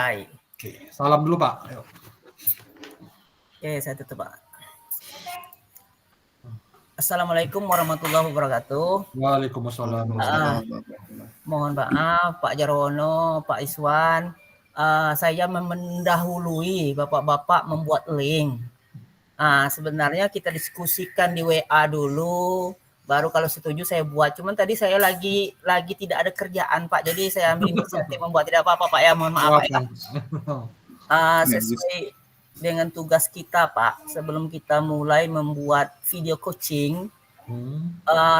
Hai. Oke, salam dulu Pak. Ayo. Oke, saya tutup Pak. Assalamualaikum warahmatullahi wabarakatuh. Waalaikumsalam. Mohon maaf Pak Jarwono, Pak Iswan, saya mendahului Bapak-Bapak membuat link. Sebenarnya kita diskusikan di WA dulu, baru kalau setuju saya buat. Cuman tadi saya lagi tidak ada kerjaan Pak, jadi saya ambil inisiatif membuat. Tidak apa-apa Pak ya, mohon maaf Pak ya. Sesuai dengan tugas kita Pak, sebelum kita mulai membuat video coaching,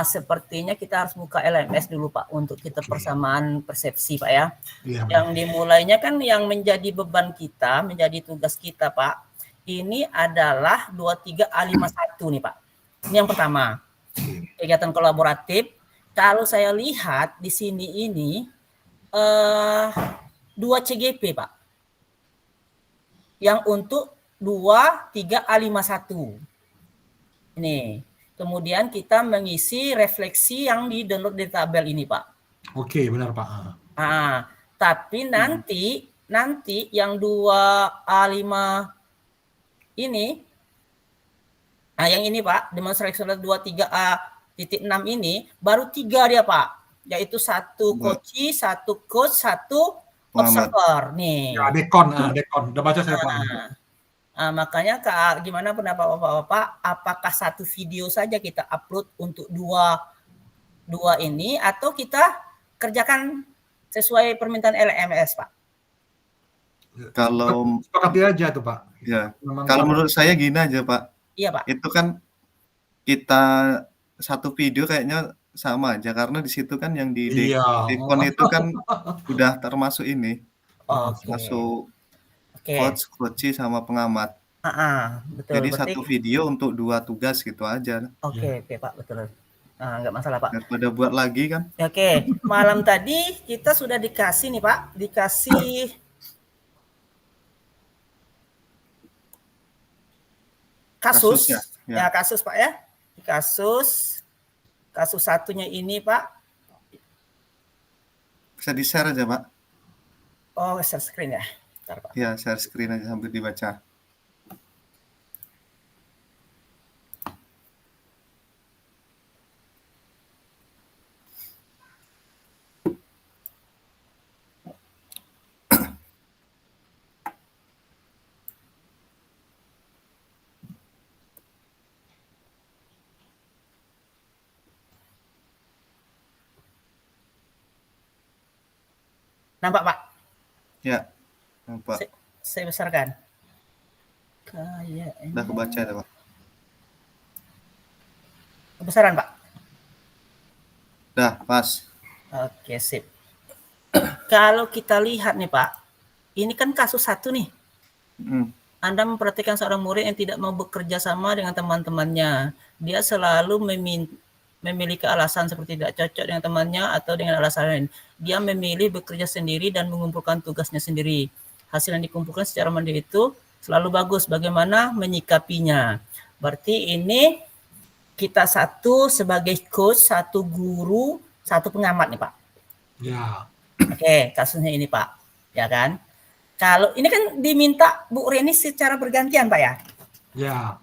sepertinya kita harus buka LMS dulu Pak untuk kita persamaan persepsi Pak ya. Yang dimulainya kan yang menjadi beban kita, menjadi tugas kita Pak, ini adalah 23A51 nih Pak. Ini yang pertama, kegiatan kolaboratif. Kalau saya lihat di sini ini 2 CGP Pak, yang untuk 23A51 ini. Kemudian kita mengisi refleksi yang di download di tabel ini Pak. Oke, benar Pak. Tapi nanti yang 2A5 ini, yang ini Pak, demonstrasi 23A.6 ini baru 3 dia Pak, yaitu 1 coach, 1 coach, 1 observer nih. Ya, dekon, udah baca saya Pak. Makanya gimana pendapat Bapak-Bapak, apakah 1 video saja kita upload untuk dua ini, atau kita kerjakan sesuai permintaan LMS Pak? Kalau sepakati aja tuh Pak. Ya, kalau menurut saya gini aja Pak. Iya Pak. Itu kan kita 1 video kayaknya sama aja, karena di situ kan yang di dekon itu kan udah termasuk ini, masuk coach sama pengamat. Betul. Jadi berarti 1 video untuk 2 tugas gitu aja. Oke Pak, betul. Nggak masalah Pak. Daripada buat lagi kan. Oke, malam tadi kita sudah dikasih nih Pak, dikasih kasus ya, kasus Pak ya. Kasus satunya ini Pak. Bisa di-share aja Pak. Oh, share screen ya. Bentar, Pak. Ya, share screen aja sambil dibaca. Nampak Pak? Ya, nampak. Saya besarkan. Udah kebaca ya Pak? Kebesaran Pak? Udah, pas. Oke, sip. Kalau kita lihat nih Pak, ini kan kasus 1 nih. Anda memperhatikan seorang murid yang tidak mau bekerja sama dengan teman-temannya. Dia selalu memiliki alasan seperti tidak cocok dengan temannya atau dengan alasan lain. Dia memilih bekerja sendiri dan mengumpulkan tugasnya sendiri. Hasil yang dikumpulkan secara mandiri itu selalu bagus. Bagaimana menyikapinya? Berarti ini kita 1 sebagai coach, 1 guru, 1 pengamat nih Pak. Ya. Oke, kasusnya ini Pak. Ya kan? Kalau ini kan diminta Bu Reni secara bergantian Pak ya? Ya.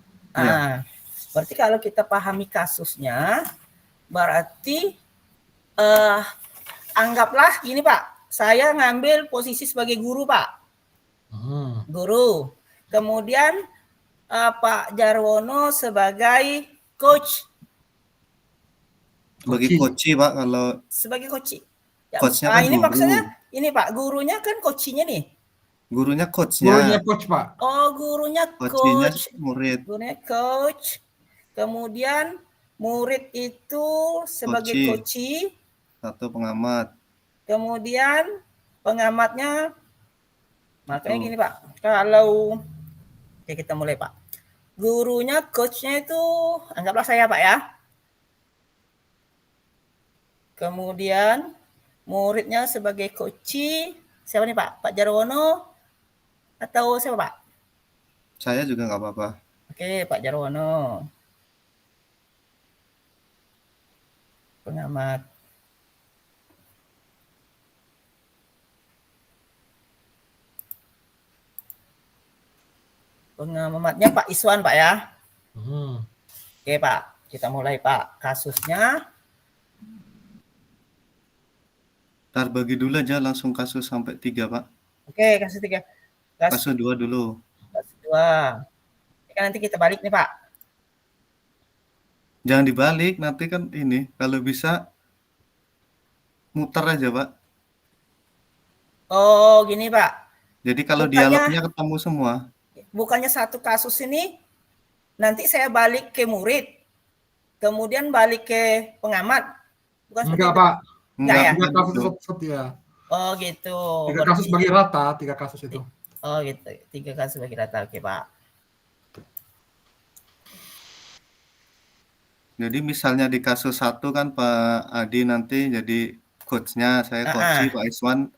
Berarti kalau kita pahami kasusnya, berarti anggaplah gini Pak, saya ngambil posisi sebagai guru Pak. Guru. Kemudian Pak Jarwono sebagai coach. Sebagai coach Pak, kalau sebagai coach. Ya, coachnya kan ini guru. maksudnya ini Pak, gurunya kan coachnya nih. Gurunya coachnya. Gurunya coach Pak. Oh, gurunya coach. Murid. Gurunya coach. Kemudian murid itu sebagai coach. 1 pengamat. Kemudian pengamatnya, makanya gini Pak, kalau kita mulai Pak. Gurunya, coachnya itu anggaplah saya Pak ya. Kemudian muridnya sebagai coach, siapa nih Pak? Pak Jarwono atau siapa Pak? Saya juga nggak apa-apa. Oke, Pak Jarwono. Pengamat. Pengamatnya Pak Iswan, Pak ya. Oke, Pak. Kita mulai, Pak. Kasusnya. Ntar bagi dulu aja langsung kasus sampai 3, Pak. Oke, kasus 3. Kasus 2 dulu. Kasus 2. Kan nanti kita balik nih, Pak. Jangan dibalik, nanti kan ini kalau bisa muter aja, Pak. Oh, gini, Pak. Jadi kalau dialognya ketemu semua. Bukannya satu kasus ini nanti saya balik ke murid, kemudian balik ke pengamat. Bukan enggak, Pak. Enggak ya? 3 kasus ya. Oh, gitu. 3 kasus bagi rata, 3 kasus itu. Oh, gitu. 3 kasus bagi rata. Oke, Pak. Jadi misalnya di kasus 1 kan Pak Adi nanti jadi coach-nya, saya coach, Pak Iswan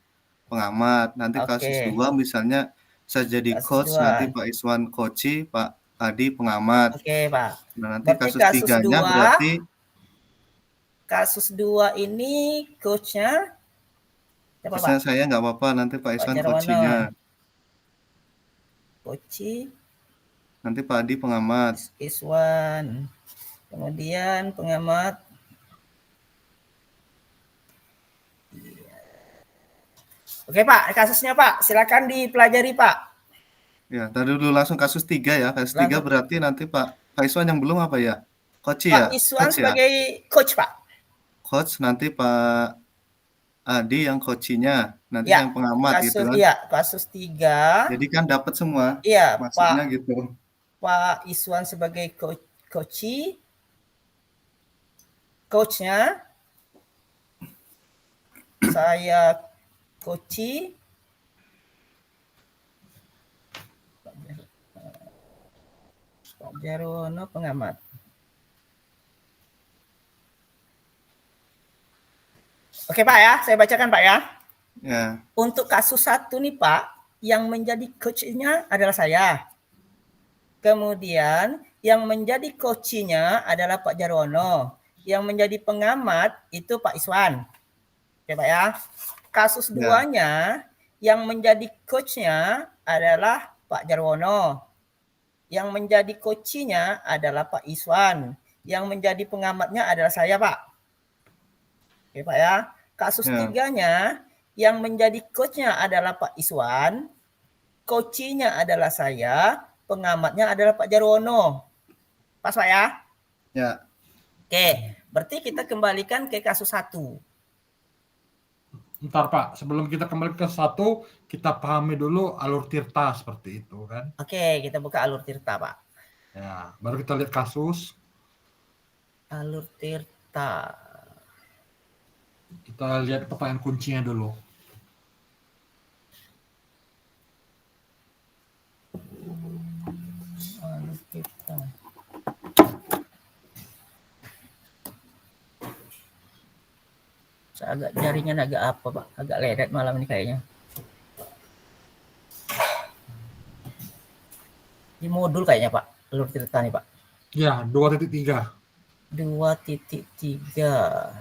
pengamat. Nanti kasus 2 misalnya saya jadi coach, nanti Pak Iswan coach, Pak Adi pengamat. Oke, Pak. Nah, nanti kasus 3-nya berarti kasus 2 ini coach-nya siapa, Pak? Coach-nya saya nggak apa-apa, nanti Pak Iswan coach-nya. Coach. Nanti Pak Adi pengamat. Iswan. Kemudian pengamat. Oke, Pak, kasusnya, Pak. Silakan dipelajari, Pak. Ya, tadi dulu langsung kasus 3 ya. Kasus 3 berarti nanti Pak Iswan yang belum apa ya? Coach ya? Pak Iswan sebagai coach, Pak. Coach, nanti Pak Adi yang coach-nya, nanti yang pengamat gitu kan. Iya, kasus 3. Jadi kan dapat semua. Iya, maksudnya gitu. Pak Iswan sebagai coach-nya. Saya coach. Pak Jarwono pengamat. Oke, Pak ya, saya bacakan, Pak ya. Ya. Untuk kasus 1 nih, Pak, yang menjadi coach-nya adalah saya. Kemudian yang menjadi coach-nya adalah Pak Jarwono. Yang menjadi pengamat itu Pak Iswan. Oke, Pak ya. Kasus 2-nya yang menjadi coach-nya adalah Pak Jarwono. Yang menjadi coach-nya adalah Pak Iswan. Yang menjadi pengamatnya adalah saya, Pak. Oke, Pak ya. Kasus 3-nya yang menjadi coach-nya adalah Pak Iswan. Coach-nya adalah saya. Pengamatnya adalah Pak Jarwono. Pas, Pak ya? Ya. Oke, berarti kita kembalikan ke kasus 1. Ntar Pak, sebelum kita kembali ke 1, kita pahami dulu alur tirta seperti itu kan. Oke, kita buka alur tirta, Pak. Ya, baru kita lihat kasus. Alur tirta. Kita lihat pertanyaan kuncinya dulu. Alur tirta. Agak jaringan agak apa, Pak? Agak lelet malam ini kayaknya. Di modul kayaknya, Pak. Alur tirta nih, Pak. Ya, 2.3. 2.3.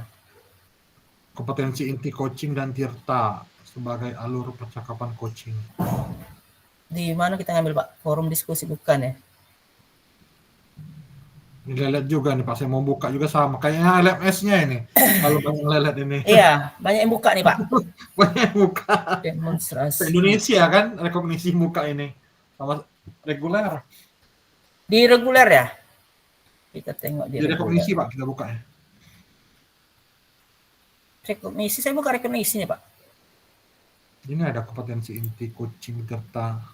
Kompetensi inti coaching dan tirta sebagai alur percakapan coaching. Di mana kita ngambil, Pak? Forum diskusi bukan ya? Ini lelet juga nih Pak, saya mau buka juga sama. Kayaknya LMS-nya ini. Kalau banyak lelet ini. Iya, banyak yang buka nih Pak. Banyak yang buka. Demonstrasi. Indonesia kan, rekognisi buka ini. Sama reguler. Di reguler ya? Kita tengok di rekognisi Pak, kita buka ya. Rekognisi, saya buka rekognisinya Pak. Ini ada kompetensi inti coaching serta.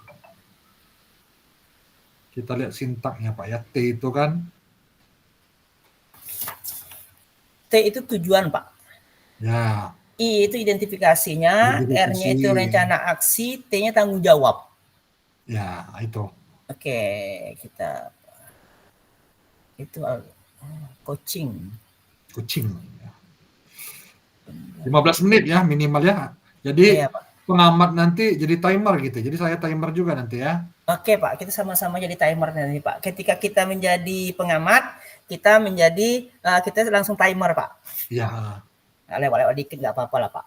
Kita lihat sintaknya Pak ya. T itu kan. T itu tujuan Pak. Ya. I itu identifikasinya, R-nya itu rencana aksi, T-nya tanggung jawab. Ya, itu. Oke, kita itu coaching. Coaching. 15 menit ya minimal ya. Jadi iya, pengamat nanti jadi timer gitu. Jadi saya timer juga nanti ya. Oke Pak, kita sama-sama jadi timer nanti Pak. Ketika kita menjadi pengamat, kita menjadi kita langsung timer Pak. Iya. Nah, lewat-lewat dikit nggak apa-apa lah Pak.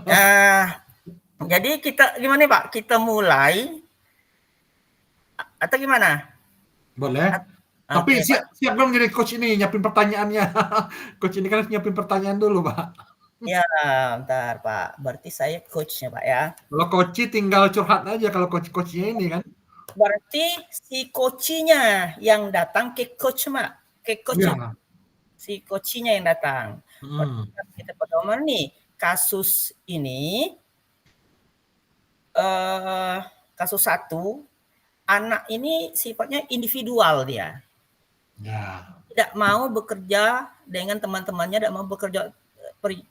Nah, jadi kita gimana Pak? Kita mulai Atau gimana? Boleh. Tapi siap dong jadi coach ini, nyiapin pertanyaannya. Coach ini kan harus nyiapin pertanyaan dulu, Pak. Ya, bentar Pak. Berarti saya coachnya Pak ya. Kalau coach tinggal curhat aja kalau coachnya ini kan. Berarti si coachnya yang datang ke coach Mak. Ke coach. Ya. Si coachnya yang datang. Kita pedoman nih, kasus ini kasus 1, anak ini sifatnya individual dia. Ya. Tidak mau bekerja dengan teman-temannya, tidak mau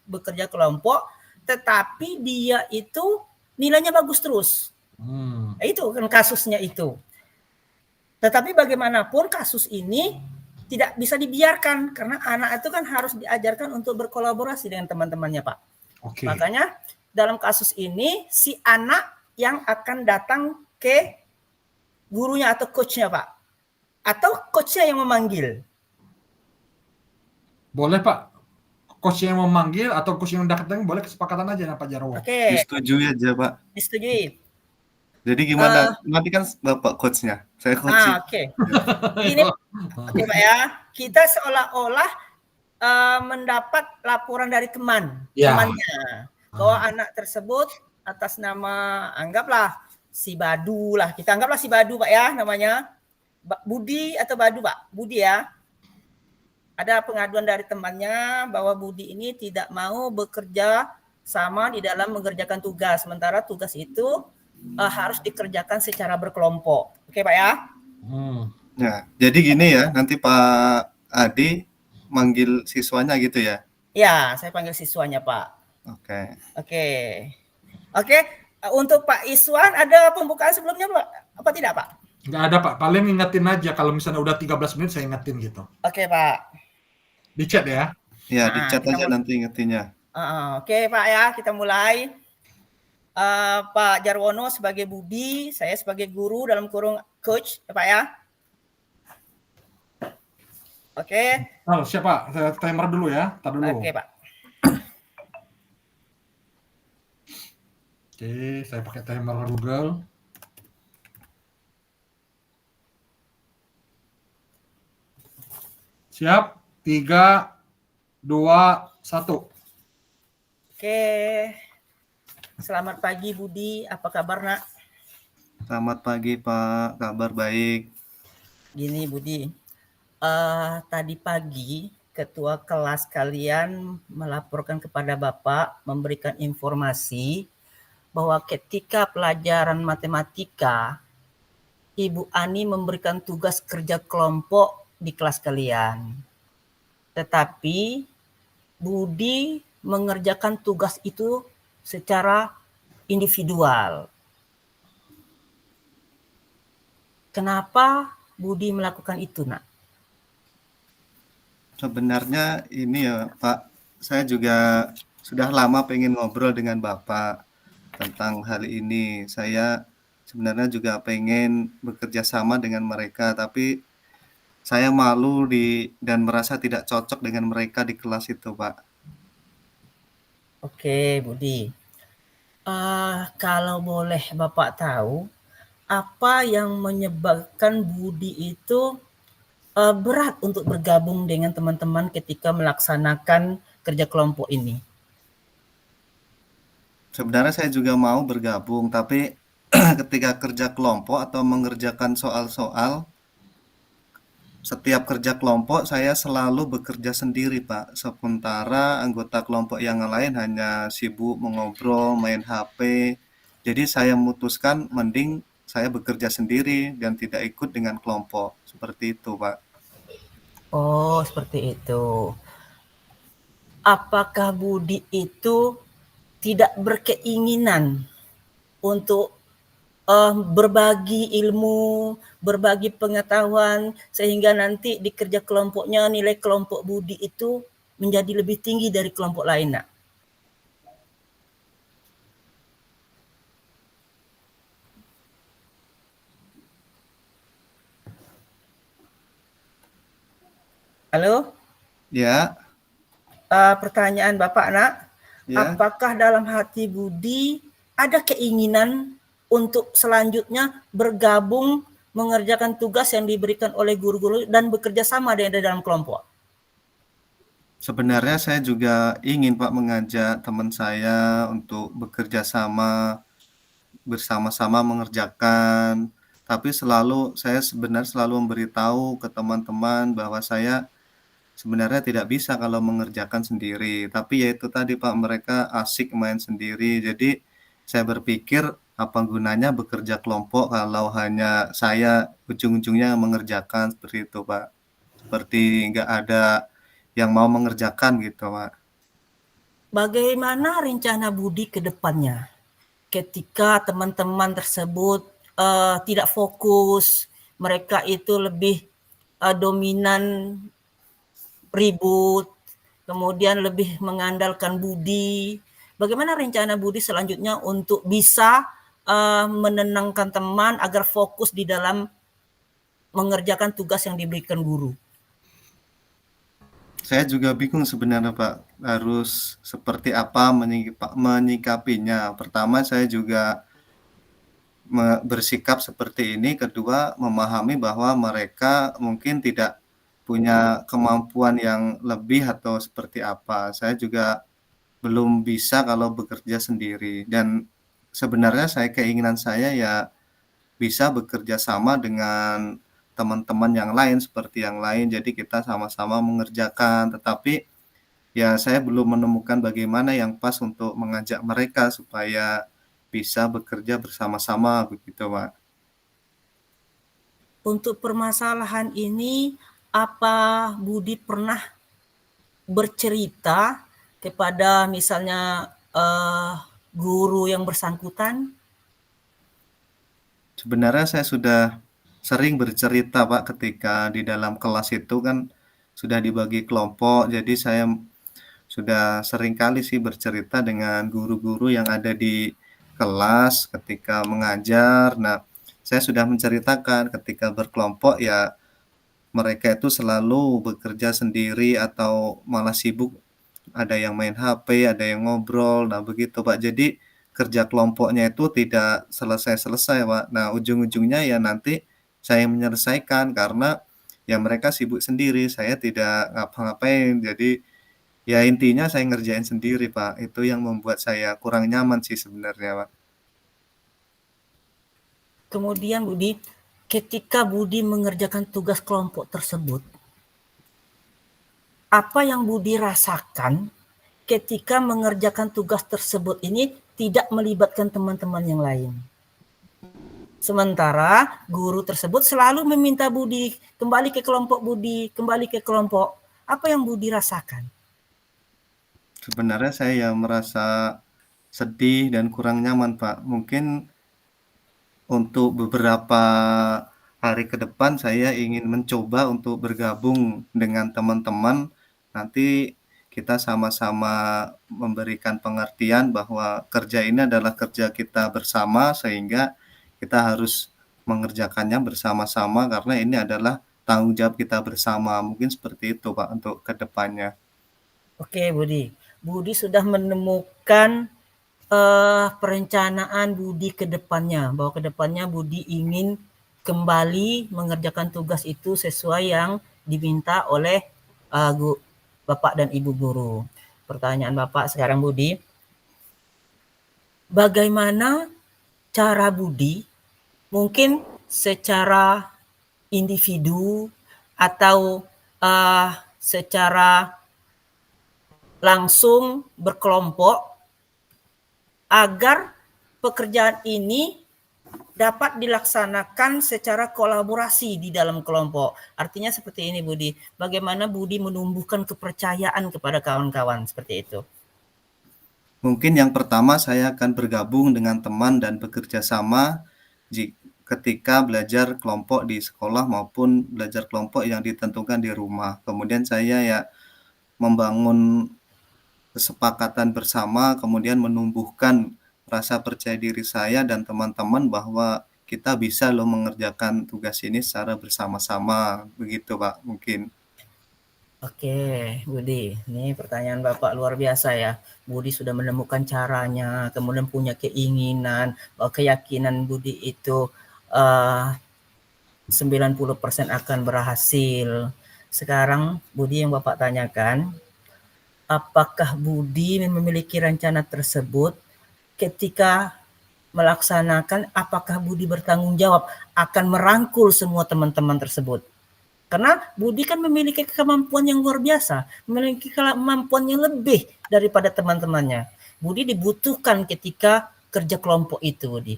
bekerja kelompok, tetapi dia itu nilainya bagus terus. Itu kan kasusnya itu. Tetapi bagaimanapun kasus ini tidak bisa dibiarkan karena anak itu kan harus diajarkan untuk berkolaborasi dengan teman-temannya, Pak. Makanya dalam kasus ini si anak yang akan datang ke gurunya atau coachnya, Pak. Atau coachnya yang memanggil. Boleh, Pak. Coach yang memanggil atau coach yang datang boleh, kesepakatan aja Pak Jarwo. Disetujui aja, Pak. Disetujui. Jadi gimana? Nanti kan Bapak coachnya, saya coaching. Ini Pak ya, kita seolah-olah mendapat laporan dari temannya bahwa anak tersebut atas nama, anggaplah si Badu lah, kita anggaplah si Badu Pak ya namanya, Budi atau Badu Pak, Budi ya. Ada pengaduan dari temannya bahwa Budi ini tidak mau bekerja sama di dalam mengerjakan tugas, sementara tugas itu harus dikerjakan secara berkelompok. Oke Pak ya? Ya, jadi gini ya, nanti Pak Adi manggil siswanya gitu ya? Ya, saya panggil siswanya Pak. Oke. Untuk Pak Iswan ada pembukaan sebelumnya Pak? Apa tidak Pak? Nggak ada Pak, paling ingetin aja kalau misalnya udah 13 menit saya ingetin gitu. Oke Pak. Di chat ya? Iya, di chat aja nanti ingetinnya. Oke Pak ya, kita mulai. Pak Jarwono sebagai Budi, saya sebagai guru dalam kurung coach ya Pak ya. Oke. Siap Pak, saya timer dulu ya. Tar dulu. Oke Pak. Oke, saya pakai timer Google. Siap, 3, 2, 1. Oke. Selamat pagi Budi, apa kabar Nak? Selamat pagi Pak, kabar baik. Gini Budi, tadi pagi ketua kelas kalian melaporkan kepada Bapak, memberikan informasi bahwa ketika pelajaran matematika, Ibu Ani memberikan tugas kerja kelompok di kelas kalian. Tetapi Budi mengerjakan tugas itu secara individual. Kenapa Budi melakukan itu, Nak? Sebenarnya ini ya, Pak, saya juga sudah lama pengen ngobrol dengan Bapak tentang hal ini. Saya sebenarnya juga pengen bekerja sama dengan mereka, tapi saya malu dan merasa tidak cocok dengan mereka di kelas itu, Pak. Oke, Budi. Kalau boleh Bapak tahu, apa yang menyebabkan Budi itu berat untuk bergabung dengan teman-teman ketika melaksanakan kerja kelompok ini? Sebenarnya saya juga mau bergabung, tapi ketika kerja kelompok atau mengerjakan soal-soal, setiap kerja kelompok saya selalu bekerja sendiri, Pak. Sementara anggota kelompok yang lain hanya sibuk mengobrol, main HP. Jadi saya memutuskan mending saya bekerja sendiri dan tidak ikut dengan kelompok. Seperti itu, Pak. Oh, seperti itu. Apakah Budi itu tidak berkeinginan untuk berbagi ilmu, berbagi pengetahuan, sehingga nanti di kerja kelompoknya nilai kelompok Budi itu menjadi lebih tinggi dari kelompok lain, Nak? Halo? Ya. Pertanyaan Bapak, Nak. Ya. Apakah dalam hati Budi ada keinginan untuk selanjutnya bergabung mengerjakan tugas yang diberikan oleh guru-guru dan bekerja sama dengan dalam kelompok? Sebenarnya saya juga ingin Pak mengajak teman saya untuk bekerja sama, bersama-sama mengerjakan, tapi saya sebenarnya selalu memberitahu ke teman-teman bahwa saya sebenarnya tidak bisa kalau mengerjakan sendiri. Tapi ya itu tadi Pak, mereka asik main sendiri. Jadi saya berpikir apa gunanya bekerja kelompok kalau hanya saya ujung-ujungnya mengerjakan seperti itu Pak. Seperti nggak ada yang mau mengerjakan gitu Pak. Bagaimana rencana Budi ke depannya? Ketika teman-teman tersebut tidak fokus, mereka itu lebih dominan ribut, kemudian lebih mengandalkan Budi. Bagaimana rencana Budi selanjutnya untuk bisa menenangkan teman agar fokus di dalam mengerjakan tugas yang diberikan guru? Saya juga bingung sebenarnya Pak, harus seperti apa menyikapinya. Pertama saya juga bersikap seperti ini, kedua memahami bahwa mereka mungkin tidak punya kemampuan yang lebih atau seperti apa. Saya juga belum bisa kalau bekerja sendiri dan sebenarnya keinginan saya ya bisa bekerja sama dengan teman-teman yang lain seperti yang lain, jadi kita sama-sama mengerjakan. Tetapi ya saya belum menemukan bagaimana yang pas untuk mengajak mereka supaya bisa bekerja bersama-sama begitu, Pak. Untuk permasalahan ini, apa Budi pernah bercerita kepada misalnya guru yang bersangkutan? Sebenarnya saya sudah sering bercerita, Pak, ketika di dalam kelas itu kan sudah dibagi kelompok, jadi saya sudah sering kali sih bercerita dengan guru-guru yang ada di kelas ketika mengajar. Nah, saya sudah menceritakan ketika berkelompok ya mereka itu selalu bekerja sendiri atau malah sibuk, ada yang main HP, ada yang ngobrol, nah begitu, Pak. Jadi kerja kelompoknya itu tidak selesai-selesai, Pak. Nah, ujung-ujungnya ya nanti saya menyelesaikan karena ya mereka sibuk sendiri, saya tidak ngapa-ngapain. Jadi ya intinya saya ngerjain sendiri, Pak. Itu yang membuat saya kurang nyaman sih sebenarnya, Pak. Kemudian Budi, ketika Budi mengerjakan tugas kelompok tersebut, apa yang Budi rasakan ketika mengerjakan tugas tersebut ini tidak melibatkan teman-teman yang lain? Sementara guru tersebut selalu meminta Budi kembali ke kelompok Budi, kembali ke kelompok. Apa yang Budi rasakan? Sebenarnya saya merasa sedih dan kurang nyaman, Pak. Mungkin untuk beberapa hari ke depan saya ingin mencoba untuk bergabung dengan teman-teman. Nanti kita sama-sama memberikan pengertian bahwa kerja ini adalah kerja kita bersama sehingga kita harus mengerjakannya bersama-sama karena ini adalah tanggung jawab kita bersama. Mungkin seperti itu, Pak, untuk ke depannya. Oke, Budi. Budi sudah menemukan perencanaan Budi ke depannya, bahwa ke depannya Budi ingin kembali mengerjakan tugas itu sesuai yang diminta oleh Bapak dan Ibu guru. Pertanyaan Bapak sekarang Budi, bagaimana cara Budi mungkin secara individu atau secara langsung berkelompok agar pekerjaan ini dapat dilaksanakan secara kolaborasi di dalam kelompok. Artinya seperti ini Budi, bagaimana Budi menumbuhkan kepercayaan kepada kawan-kawan seperti itu? Mungkin yang pertama saya akan bergabung dengan teman dan bekerja sama ketika belajar kelompok di sekolah maupun belajar kelompok yang ditentukan di rumah. Kemudian saya ya membangun kesepakatan bersama, kemudian menumbuhkan rasa percaya diri saya dan teman-teman bahwa kita bisa loh mengerjakan tugas ini secara bersama-sama. Begitu, Pak, mungkin. Oke, Budi. Ini pertanyaan Bapak luar biasa ya. Budi sudah menemukan caranya, kemudian punya keinginan, bahwa keyakinan Budi itu 90% akan berhasil. Sekarang Budi, yang Bapak tanyakan, apakah Budi memiliki rencana tersebut ketika melaksanakan, apakah Budi bertanggung jawab akan merangkul semua teman-teman tersebut? Karena Budi kan memiliki kemampuan yang luar biasa, memiliki kemampuan yang lebih daripada teman-temannya. Budi dibutuhkan ketika kerja kelompok itu, Budi.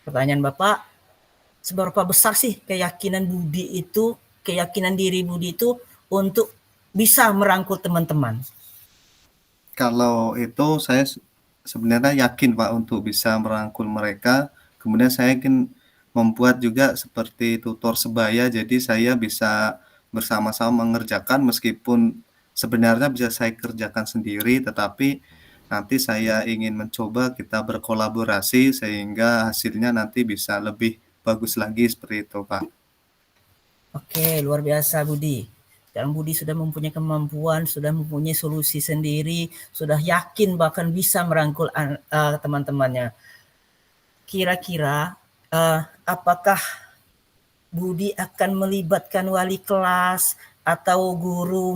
Pertanyaan Bapak, seberapa besar sih keyakinan Budi itu, keyakinan diri Budi itu untuk bisa merangkul teman-teman? Kalau itu saya sebenarnya yakin Pak untuk bisa merangkul mereka. Kemudian saya ingin membuat juga seperti tutor sebaya, jadi saya bisa bersama-sama mengerjakan meskipun sebenarnya bisa saya kerjakan sendiri, tetapi nanti saya ingin mencoba kita berkolaborasi sehingga hasilnya nanti bisa lebih bagus lagi seperti itu, Pak. Oke, luar biasa Budi. Sekarang Budi sudah mempunyai kemampuan, sudah mempunyai solusi sendiri, sudah yakin bahkan bisa merangkul teman-temannya. Kira-kira apakah Budi akan melibatkan wali kelas atau guru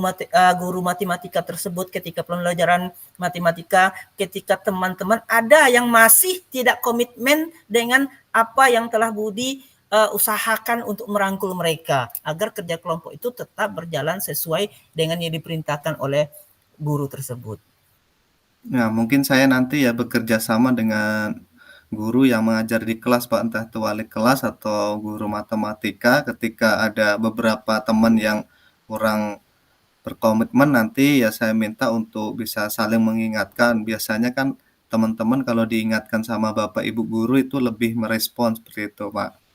matematika tersebut ketika pembelajaran matematika, ketika teman-teman ada yang masih tidak komitmen dengan apa yang telah Budi usahakan untuk merangkul mereka agar kerja kelompok itu tetap berjalan sesuai dengan yang diperintahkan oleh guru tersebut. Nah, mungkin saya nanti ya bekerja sama dengan guru yang mengajar di kelas, Pak, entah itu wali kelas atau guru matematika. Ketika ada beberapa teman yang kurang berkomitmen, nanti ya saya minta untuk bisa saling mengingatkan. Biasanya kan teman-teman kalau diingatkan sama Bapak Ibu guru itu lebih merespons seperti itu, Pak.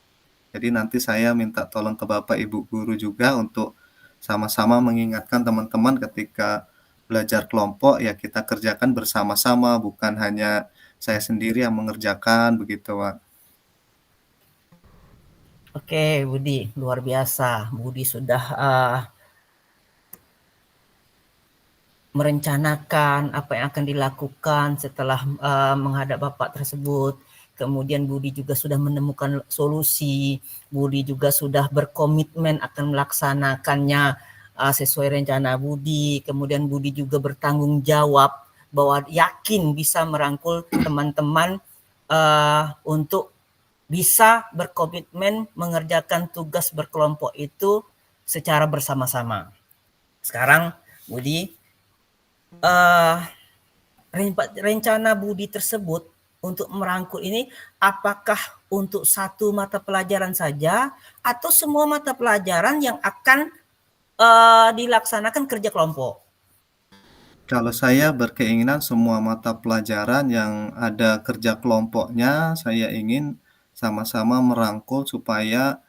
Jadi nanti saya minta tolong ke Bapak Ibu guru juga untuk sama-sama mengingatkan teman-teman ketika belajar kelompok ya kita kerjakan bersama-sama, bukan hanya saya sendiri yang mengerjakan begitu, Pak. Oke, Budi, luar biasa. Budi sudah merencanakan apa yang akan dilakukan setelah menghadap Bapak tersebut. Kemudian Budi juga sudah menemukan solusi. Budi juga sudah berkomitmen akan melaksanakannya sesuai rencana Budi. Kemudian Budi juga bertanggung jawab bahwa yakin bisa merangkul teman-teman untuk bisa berkomitmen mengerjakan tugas berkelompok itu secara bersama-sama. Sekarang Budi, rencana Budi tersebut untuk merangkul ini apakah untuk satu mata pelajaran saja atau semua mata pelajaran yang akan dilaksanakan kerja kelompok? Kalau saya berkeinginan semua mata pelajaran yang ada kerja kelompoknya, saya ingin sama-sama merangkul supaya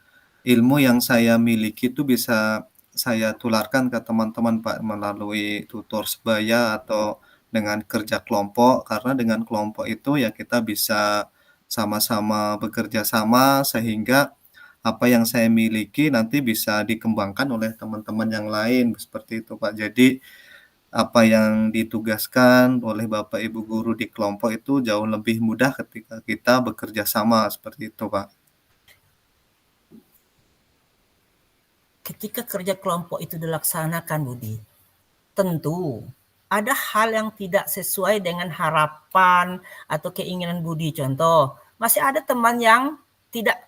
ilmu yang saya miliki itu bisa saya tularkan ke teman-teman, Pak, melalui tutor sebaya atau dengan kerja kelompok. Karena dengan kelompok itu ya kita bisa sama-sama bekerja sama sehingga apa yang saya miliki nanti bisa dikembangkan oleh teman-teman yang lain, seperti itu, Pak. Jadi apa yang ditugaskan oleh Bapak Ibu guru di kelompok itu jauh lebih mudah ketika kita bekerja sama, seperti itu, Pak. Ketika kerja kelompok itu dilaksanakan, Budi, tentu ada hal yang tidak sesuai dengan harapan atau keinginan Budi. Contoh, masih ada teman yang tidak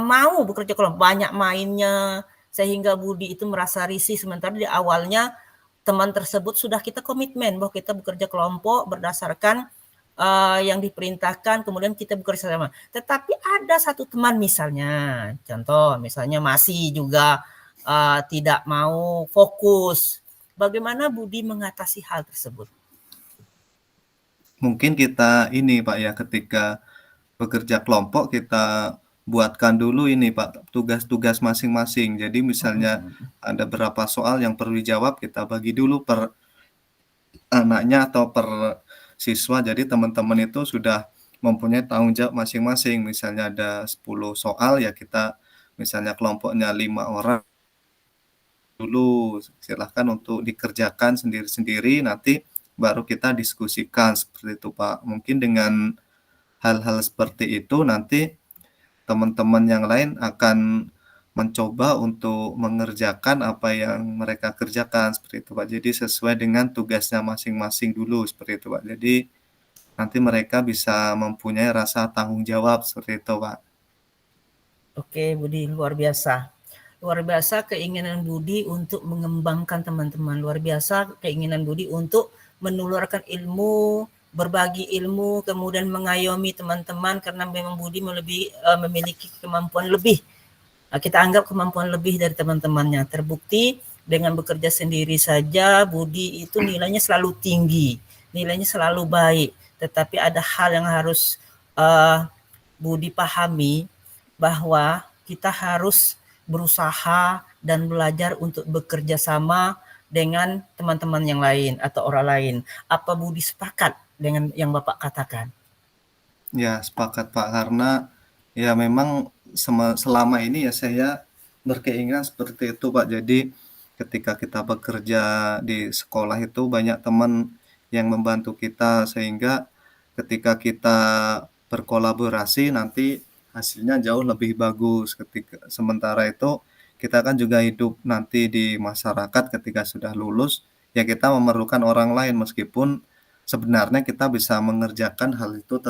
mau bekerja kelompok, banyak mainnya, sehingga Budi itu merasa risih, sementara di awalnya teman tersebut sudah kita komitmen bahwa kita bekerja kelompok berdasarkan yang diperintahkan, kemudian kita bekerja sama. Tetapi ada satu teman misalnya, contoh misalnya masih juga tidak mau fokus. Bagaimana Budi mengatasi hal tersebut? Mungkin kita ini, Pak, ya, ketika bekerja kelompok kita buatkan dulu ini, Pak, tugas-tugas masing-masing. Jadi misalnya ada berapa soal yang perlu dijawab, kita bagi dulu per anaknya atau per siswa. Jadi teman-teman itu sudah mempunyai tanggung jawab masing-masing. Misalnya ada 10 soal, ya kita misalnya kelompoknya 5 orang dulu, silahkan untuk dikerjakan sendiri-sendiri, nanti baru kita diskusikan, seperti itu, Pak. Mungkin dengan hal-hal seperti itu nanti teman-teman yang lain akan mencoba untuk mengerjakan apa yang mereka kerjakan, seperti itu, Pak. Jadi sesuai dengan tugasnya masing-masing dulu, seperti itu, Pak. Jadi nanti mereka bisa mempunyai rasa tanggung jawab, seperti itu, Pak. Oke, Budi, luar biasa. Luar biasa keinginan Budi untuk mengembangkan teman-teman. Luar biasa keinginan Budi untuk menularkan ilmu, berbagi ilmu, kemudian mengayomi teman-teman karena memang Budi memiliki kemampuan lebih. Kita anggap kemampuan lebih dari teman-temannya. Terbukti dengan bekerja sendiri saja Budi itu nilainya selalu tinggi, nilainya selalu baik. Tetapi ada hal yang harus Budi pahami, bahwa kita harus berusaha dan belajar untuk bekerja sama dengan teman-teman yang lain atau orang lain. Apa Budi sepakat dengan yang Bapak katakan? Ya, sepakat, Pak, karena ya memang selama ini ya saya berkeinginan seperti itu, Pak. Jadi ketika kita bekerja di sekolah itu banyak teman yang membantu kita, sehingga ketika kita berkolaborasi nanti hasilnya jauh lebih bagus. Sementara itu kita kan juga hidup nanti di masyarakat ketika sudah lulus, ya kita memerlukan orang lain meskipun sebenarnya kita bisa mengerjakan hal itu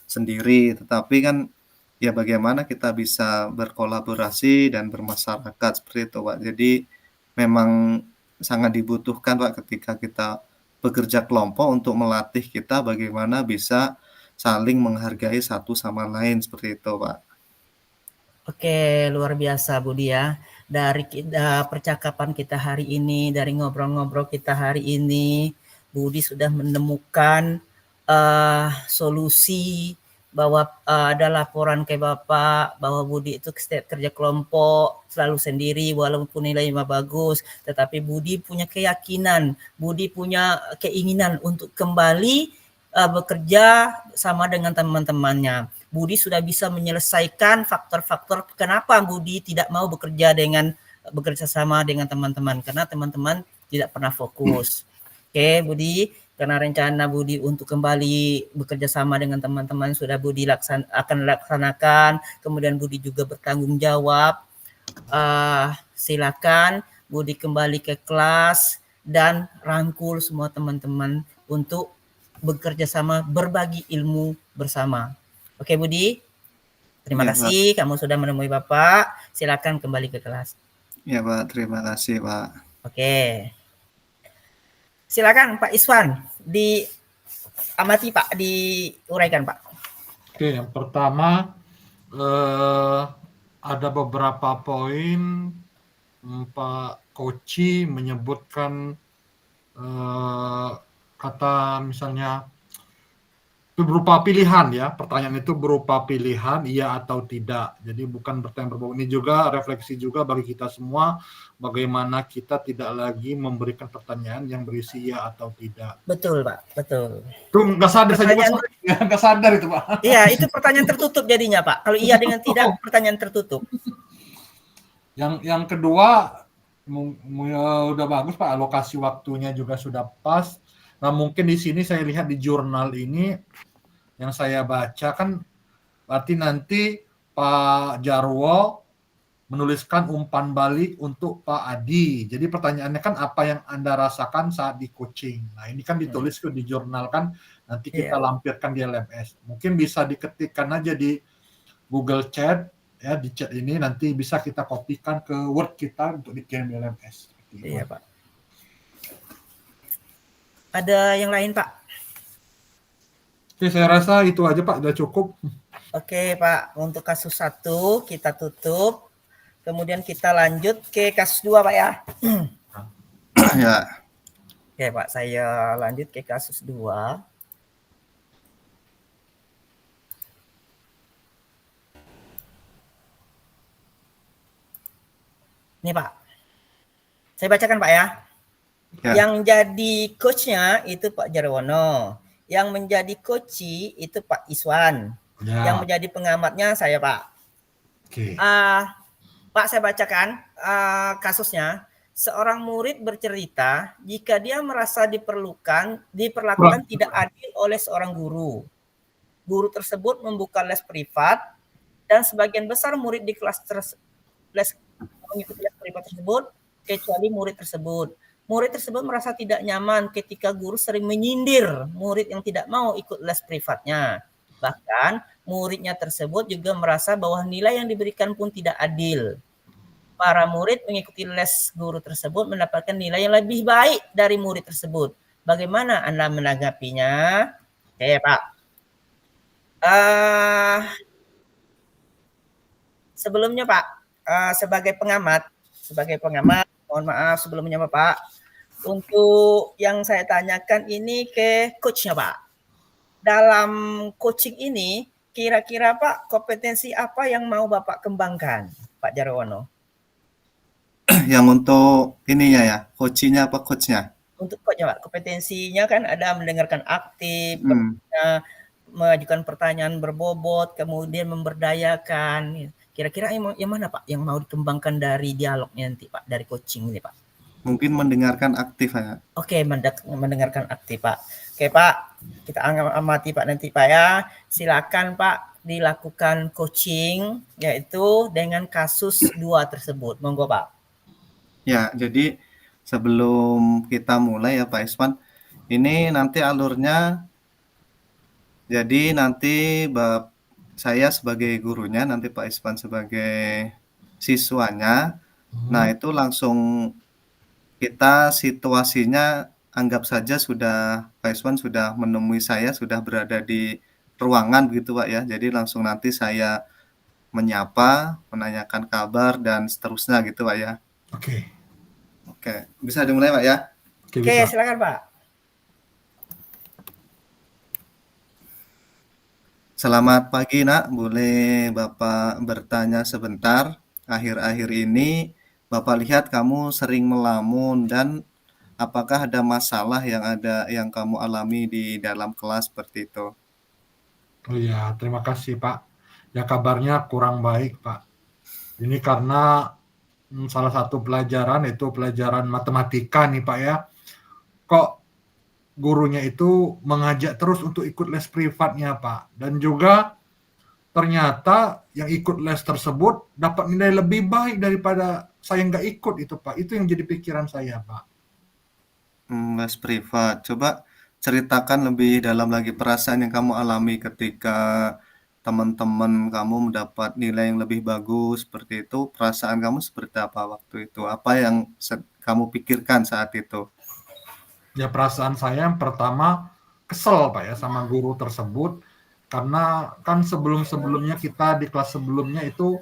sendiri, tetapi kan ya bagaimana kita bisa berkolaborasi dan bermasyarakat, seperti itu, Pak. Jadi memang sangat dibutuhkan, Pak, ketika kita bekerja kelompok untuk melatih kita bagaimana bisa saling menghargai satu sama lain, seperti itu, Pak. Oke, luar biasa Budi ya. Dari percakapan kita hari ini, dari ngobrol-ngobrol kita hari ini, Budi sudah menemukan solusi bahwa ada laporan ke Bapak bahwa Budi itu setiap kerja kelompok selalu sendiri walaupun nilainya bagus, tetapi Budi punya keyakinan, Budi punya keinginan untuk kembali bekerja sama dengan teman-temannya. Budi sudah bisa menyelesaikan faktor-faktor kenapa Budi tidak mau bekerja sama dengan teman-teman, karena teman-teman tidak pernah fokus. Oke, Budi, karena rencana Budi untuk kembali bekerja sama dengan teman-teman sudah Budi akan laksanakan, kemudian Budi juga bertanggung jawab. Silakan Budi kembali ke kelas dan rangkul semua teman-teman untuk bekerja sama, berbagi ilmu bersama. Oke Budi, terima kasih Pak. Kamu sudah menemui Bapak. Silakan kembali ke kelas. Ya Pak, terima kasih Pak. Oke. Silakan Pak Iswan, diamati Pak, diuraikan Pak. Oke, yang pertama ada beberapa poin Pak Koci menyebutkan kata misalnya itu berupa pilihan ya, pertanyaan itu berupa pilihan iya atau tidak. Jadi bukan pertanyaan berbau. Ini juga refleksi juga bagi kita semua bagaimana kita tidak lagi memberikan pertanyaan yang berisi iya atau tidak. Betul Pak, betul. Itu nggak sadar saya juga nggak sadar itu Pak. Iya, itu pertanyaan tertutup jadinya Pak. Kalau iya dengan tidak, pertanyaan tertutup. Yang kedua udah bagus Pak, alokasi waktunya juga sudah pas. Nah mungkin di sini saya lihat di jurnal ini yang saya baca kan berarti nanti Pak Jarwo menuliskan umpan balik untuk Pak Adi. Jadi pertanyaannya kan apa yang Anda rasakan saat di coaching. Nah ini kan ditulis di jurnal kan, nanti kita lampirkan di LMS. Mungkin bisa diketikkan aja di Google Chat, ya di chat ini nanti bisa kita kopikan ke Word kita untuk dikirim di LMS. Iya Pak. Ada yang lain Pak? Oke, saya rasa itu aja Pak, udah cukup. Oke Pak, untuk kasus 1 kita tutup. Kemudian kita lanjut ke kasus 2 Pak ya. Ya. Oke Pak, saya lanjut ke kasus 2. Ini Pak, saya bacakan Pak ya. Yang jadi coachnya itu Pak Jarwono. Yang menjadi coachi itu Pak Iswan. Yang menjadi pengamatnya saya Pak. Pak, saya bacakan kasusnya. Seorang murid bercerita jika dia merasa diperlakukan tidak adil oleh seorang guru. Guru tersebut membuka les privat dan sebagian besar murid di kelas mengikuti les privat tersebut kecuali murid tersebut. Murid tersebut merasa tidak nyaman ketika guru sering menyindir murid yang tidak mau ikut les privatnya. Bahkan muridnya tersebut juga merasa bahwa nilai yang diberikan pun tidak adil. Para murid mengikuti les guru tersebut mendapatkan nilai yang lebih baik dari murid tersebut. Bagaimana Anda menanggapinya? Oke, Pak. Sebelumnya Pak, sebagai pengamat, mohon maaf sebelumnya Pak, untuk yang saya tanyakan ini ke coachnya Pak. Dalam coaching ini, kira-kira Pak, kompetensi apa yang mau Bapak kembangkan, Pak Jarwono? Yang untuk ininya ya, coachingnya apa coachnya? Untuk coachnya Pak, kompetensinya kan ada mendengarkan aktif, mengajukan pertanyaan berbobot, kemudian memberdayakan. Kira-kira yang mana Pak yang mau dikembangkan dari dialognya nanti Pak, dari coaching ini Pak? Mungkin mendengarkan aktif ya. Oke, mendengarkan aktif Pak. Oke Pak, kita amati Pak nanti Pak ya. Silakan Pak dilakukan coaching yaitu dengan kasus 2 tersebut. Monggo Pak. Ya, jadi sebelum kita mulai ya Pak Iswan, ini nanti alurnya, jadi nanti saya sebagai gurunya, nanti Pak Iswan sebagai siswanya. Nah, itu langsung kita situasinya anggap saja Pak Iswan sudah menemui saya, sudah berada di ruangan begitu Pak ya. Jadi langsung nanti saya menyapa, menanyakan kabar dan seterusnya gitu Pak ya. Oke, bisa dimulai Pak ya? Oke, silakan Pak. Selamat pagi Nak, boleh Bapak bertanya sebentar? Akhir-akhir ini Bapak lihat kamu sering melamun, dan apakah ada masalah yang kamu alami di dalam kelas seperti itu? Oh ya, terima kasih Pak. Ya kabarnya kurang baik Pak. Ini karena salah satu pelajaran itu pelajaran matematika nih Pak ya. Kok gurunya itu mengajak terus untuk ikut les privatnya Pak. Dan juga ternyata yang ikut les tersebut dapat nilai lebih baik daripada saya nggak ikut itu Pak. Itu yang jadi pikiran saya Pak. Les privat. Coba ceritakan lebih dalam lagi perasaan yang kamu alami ketika teman-teman kamu mendapat nilai yang lebih bagus seperti itu. Perasaan kamu seperti apa waktu itu? Apa yang kamu pikirkan saat itu? Ya perasaan saya yang pertama kesel Pak ya sama guru tersebut, karena kan sebelum-sebelumnya kita di kelas sebelumnya itu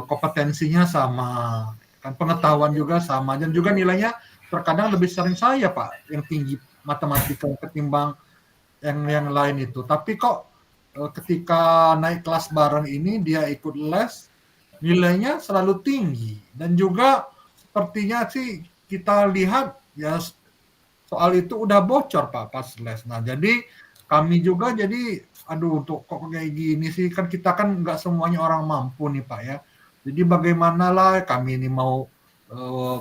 kompetensinya sama, kan pengetahuan juga sama, dan juga nilainya terkadang lebih sering saya Pak yang tinggi matematika ketimbang yang lain itu. Tapi kok ketika naik kelas bareng ini dia ikut les, nilainya selalu tinggi, dan juga sepertinya sih kita lihat ya soal itu udah bocor Pak pas les. Nah jadi kami juga jadi untuk kok kayak gini sih, kan kita kan nggak semuanya orang mampu nih Pak ya. Jadi bagaimana lah kami ini mau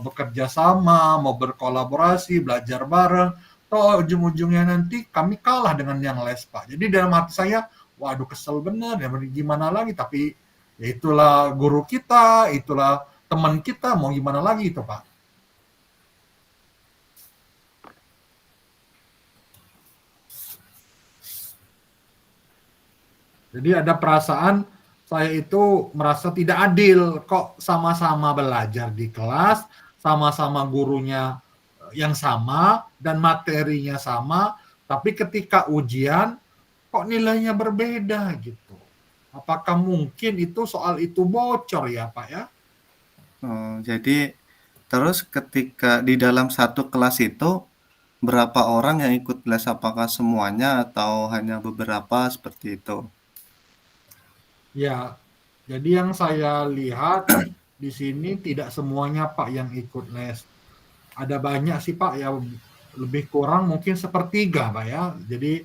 bekerja sama, mau berkolaborasi, belajar bareng, toh ujung-ujungnya nanti kami kalah dengan yang les Pak. Jadi dalam hati saya, waduh kesel bener ya, gimana lagi, tapi ya itulah guru kita, itulah teman kita, mau gimana lagi itu Pak. Jadi ada perasaan saya itu merasa tidak adil, kok sama-sama belajar di kelas, sama-sama gurunya yang sama dan materinya sama, tapi ketika ujian kok nilainya berbeda gitu. Apakah mungkin itu soal itu bocor ya Pak ya? Jadi terus ketika di dalam satu kelas itu berapa orang yang ikut les? Apakah semuanya atau hanya beberapa seperti itu? Ya, jadi yang saya lihat di sini tidak semuanya Pak yang ikut les. Ada banyak sih Pak, ya lebih kurang mungkin sepertiga Pak ya. Jadi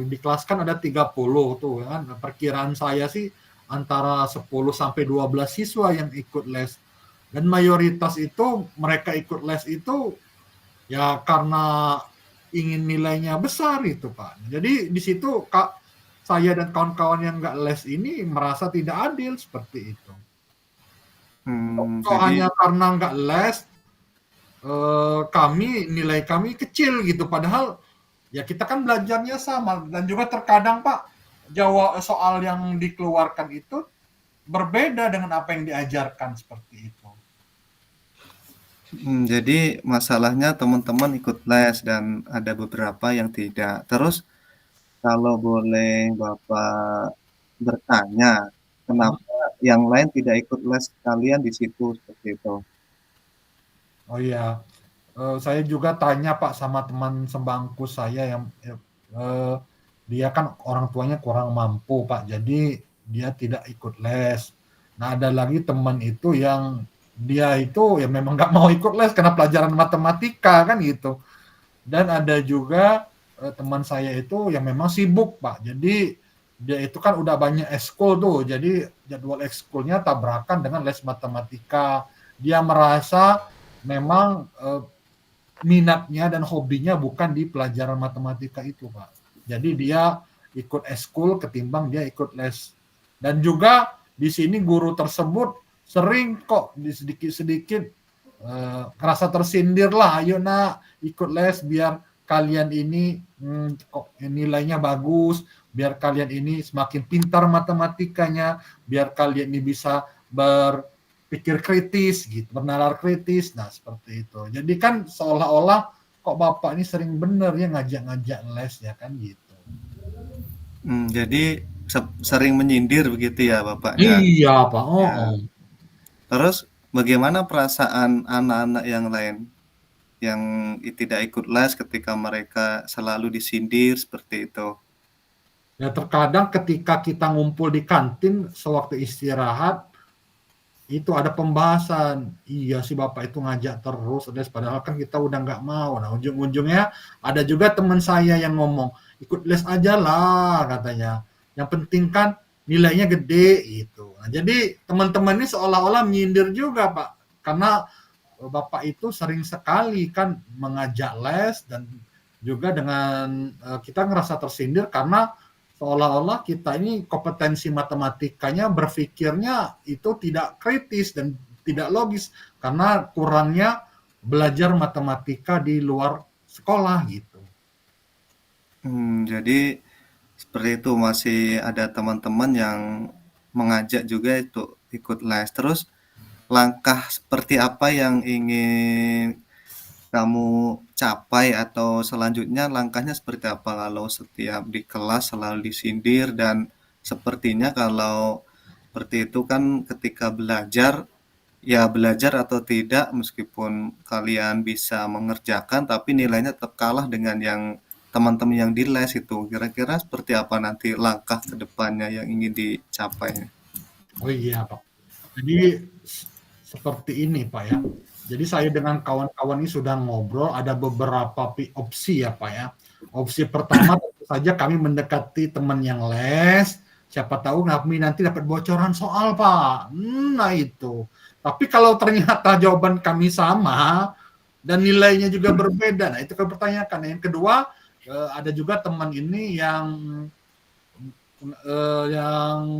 di kelas kan ada 30 tuh kan. Perkiraan saya sih antara 10 sampai 12 siswa yang ikut les. Dan mayoritas itu mereka ikut les itu ya karena ingin nilainya besar itu Pak. Jadi di situ saya dan kawan-kawan yang nggak les ini merasa tidak adil seperti itu. Kok hanya karena nggak les, nilai kami kecil gitu, padahal ya kita kan belajarnya sama. Dan juga terkadang Pak, jawab soal yang dikeluarkan itu berbeda dengan apa yang diajarkan, seperti itu. Jadi masalahnya teman-teman ikut les dan ada beberapa yang tidak. Terus kalau boleh Bapak bertanya, kenapa yang lain tidak ikut les kalian di situ, seperti itu? Oh iya, saya juga tanya Pak sama teman sebangku saya yang dia kan orang tuanya kurang mampu Pak, jadi dia tidak ikut les. Nah ada lagi teman itu yang dia itu ya memang nggak mau ikut les karena pelajaran matematika kan gitu. Dan ada juga teman saya itu yang memang sibuk Pak, jadi dia itu kan udah banyak ekskul tuh, jadi jadwal ekskulnya tabrakan dengan les matematika. Dia merasa memang minatnya dan hobinya bukan di pelajaran matematika itu Pak. Jadi dia ikut ekskul ketimbang dia ikut les. Dan juga di sini guru tersebut sering kok sedikit-sedikit ngerasa tersindir lah, ayo nak ikut les biar kalian ini kok nilainya bagus, biar kalian ini semakin pintar matematikanya, biar kalian ini bisa berpikir kritis gitu, bernalar kritis. Nah seperti itu. Jadi kan seolah-olah kok bapak ini sering bener ya ngajak-ngajak les ya kan gitu. Jadi sering menyindir begitu ya bapaknya? Iya Pak. Ya. Terus bagaimana perasaan anak-anak yang lain yang tidak ikut les ketika mereka selalu disindir seperti itu? Ya terkadang ketika kita ngumpul di kantin sewaktu istirahat, itu ada pembahasan, iya sih bapak itu ngajak terus, padahal kan kita udah nggak mau. Nah ujung-ujungnya ada juga teman saya yang ngomong, ikut les aja lah katanya, yang penting kan nilainya gede gitu. Nah, jadi teman-teman ini seolah-olah menyindir juga Pak, karena bapak itu sering sekali kan mengajak les dan juga dengan kita ngerasa tersindir karena seolah-olah kita ini kompetensi matematikanya berpikirnya itu tidak kritis dan tidak logis karena kurangnya belajar matematika di luar sekolah gitu. Jadi seperti itu, masih ada teman-teman yang mengajak juga itu ikut les. Terus langkah seperti apa yang ingin kamu capai atau selanjutnya langkahnya seperti apa kalau setiap di kelas selalu disindir dan sepertinya kalau seperti itu kan ketika belajar, ya belajar atau tidak meskipun kalian bisa mengerjakan tapi nilainya tetap kalah dengan yang teman-teman yang di les itu. Kira-kira seperti apa nanti langkah ke depannya yang ingin dicapai? Oh iya Pak. Jadi seperti ini Pak ya. Jadi saya dengan kawan-kawan ini sudah ngobrol, ada beberapa opsi ya Pak ya. Opsi pertama tentu saja kami mendekati teman yang les, siapa tahu kami nanti dapat bocoran soal Pak. Nah itu. Tapi kalau ternyata jawaban kami sama dan nilainya juga berbeda, nah itu kan pertanyakan. Yang kedua, ada juga teman ini yang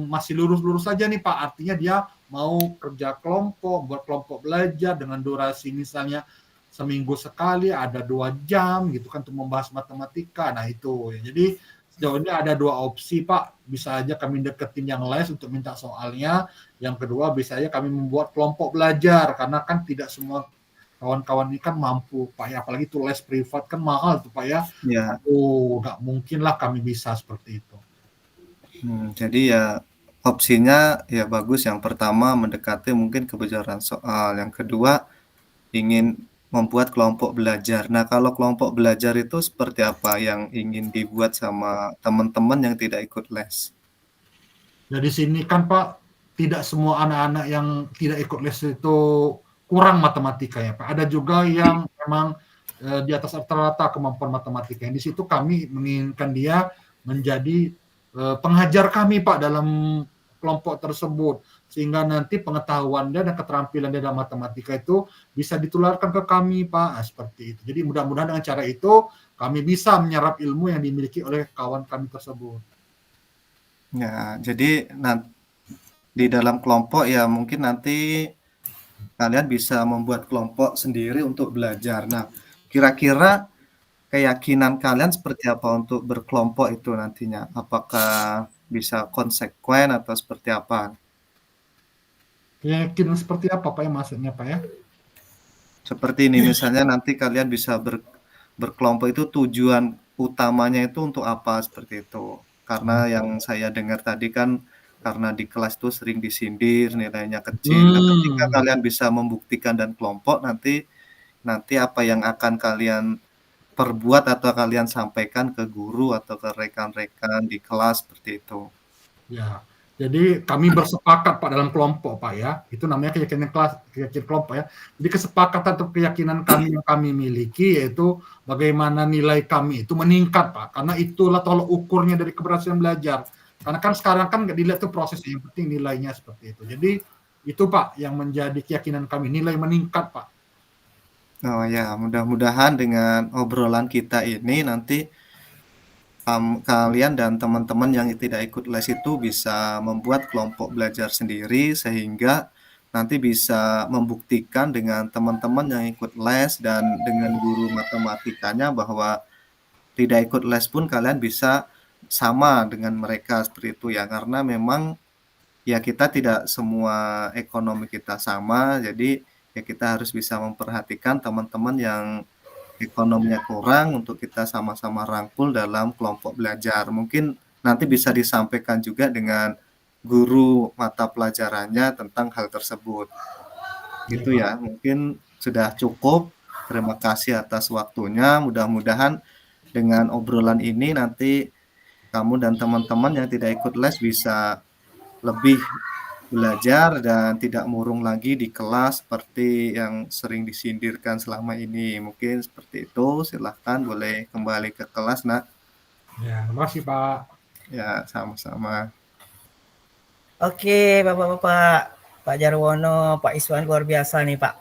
masih lurus-lurus saja nih Pak, artinya dia mau kerja kelompok, buat kelompok belajar dengan durasi misalnya seminggu sekali ada 2 jam gitu kan untuk membahas matematika. Nah itu ya. Jadi sejauh ini ada 2 opsi Pak, bisa aja kami deketin yang les untuk minta soalnya, yang kedua bisa aja kami membuat kelompok belajar karena kan tidak semua kawan-kawan ini kan mampu Pak ya, apalagi itu les privat kan mahal tuh Pak ya. Ya. Nggak mungkin lah kami bisa seperti itu. Jadi ya opsinya ya bagus, yang pertama mendekati mungkin kebocoran soal, yang kedua ingin membuat kelompok belajar. Nah kalau kelompok belajar itu seperti apa yang ingin dibuat sama teman-teman yang tidak ikut les? Nah di sini kan Pak, tidak semua anak-anak yang tidak ikut les itu kurang matematika ya Pak. Ada juga yang memang di atas rata-rata kemampuan matematika. Di situ kami menginginkan dia menjadi pengajar kami Pak dalam kelompok tersebut, sehingga nanti pengetahuan dia dan keterampilan dia dalam matematika itu bisa ditularkan ke kami Pak. Nah, seperti itu. Jadi mudah-mudahan dengan cara itu kami bisa menyerap ilmu yang dimiliki oleh kawan kami tersebut. Ya, jadi di dalam kelompok ya mungkin nanti kalian bisa membuat kelompok sendiri untuk belajar. Nah, kira-kira keyakinan kalian seperti apa untuk berkelompok itu nantinya? Apakah bisa konsekuen atau seperti apa? Keyakinan seperti apa Pak ya maksudnya Pak ya? Seperti ini, misalnya nanti kalian bisa berkelompok itu tujuan utamanya itu untuk apa, seperti itu. Karena yang saya dengar tadi kan karena di kelas itu sering disindir, nilainya kecil. Nah, ketika kalian bisa membuktikan dan kelompok, nanti apa yang akan kalian perbuat atau kalian sampaikan ke guru atau ke rekan-rekan di kelas, seperti itu. Ya, jadi kami bersepakat Pak dalam kelompok Pak ya, itu namanya keyakinan kelompok ya. Jadi kesepakatan atau keyakinan kami yang kami miliki yaitu bagaimana nilai kami itu meningkat Pak, karena itulah tolok ukurnya dari keberhasilan belajar. Karena kan sekarang kan nggak dilihat tuh prosesnya, yang penting nilainya seperti itu. Jadi itu Pak yang menjadi keyakinan kami, nilai meningkat Pak. Oh ya, mudah-mudahan dengan obrolan kita ini nanti kalian dan teman-teman yang tidak ikut les itu bisa membuat kelompok belajar sendiri sehingga nanti bisa membuktikan dengan teman-teman yang ikut les dan dengan guru matematikanya bahwa tidak ikut les pun kalian bisa sama dengan mereka seperti itu ya, karena memang ya kita tidak semua ekonomi kita sama, jadi ya kita harus bisa memperhatikan teman-teman yang ekonominya kurang untuk kita sama-sama rangkul dalam kelompok belajar. Mungkin nanti bisa disampaikan juga dengan guru mata pelajarannya tentang hal tersebut. Gitu ya, mungkin sudah cukup. Terima kasih atas waktunya. Mudah-mudahan dengan obrolan ini nanti kamu dan teman-teman yang tidak ikut les bisa lebih belajar dan tidak murung lagi di kelas seperti yang sering disindirkan selama ini. Mungkin seperti itu. Silahkan boleh kembali ke kelas, Nak. Ya, terima kasih Pak. Ya, sama-sama. Oke, Bapak-bapak, Pak Jarwono, Pak Iswan, luar biasa nih Pak.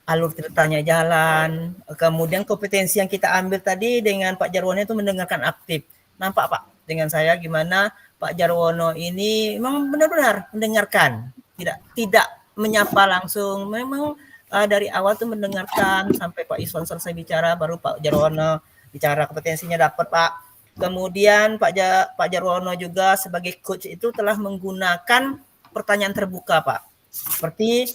Alur ceritanya jalan, kemudian kompetensi yang kita ambil tadi dengan Pak Jarwono itu mendengarkan aktif. Nampak Pak, dengan saya gimana Pak Jarwono ini memang benar-benar mendengarkan, tidak menyapa langsung, memang dari awal tuh mendengarkan sampai Pak Iswan selesai bicara, baru Pak Jarwono bicara, kompetensinya dapat Pak. Kemudian Pak Jarwono juga sebagai coach itu telah menggunakan pertanyaan terbuka Pak, seperti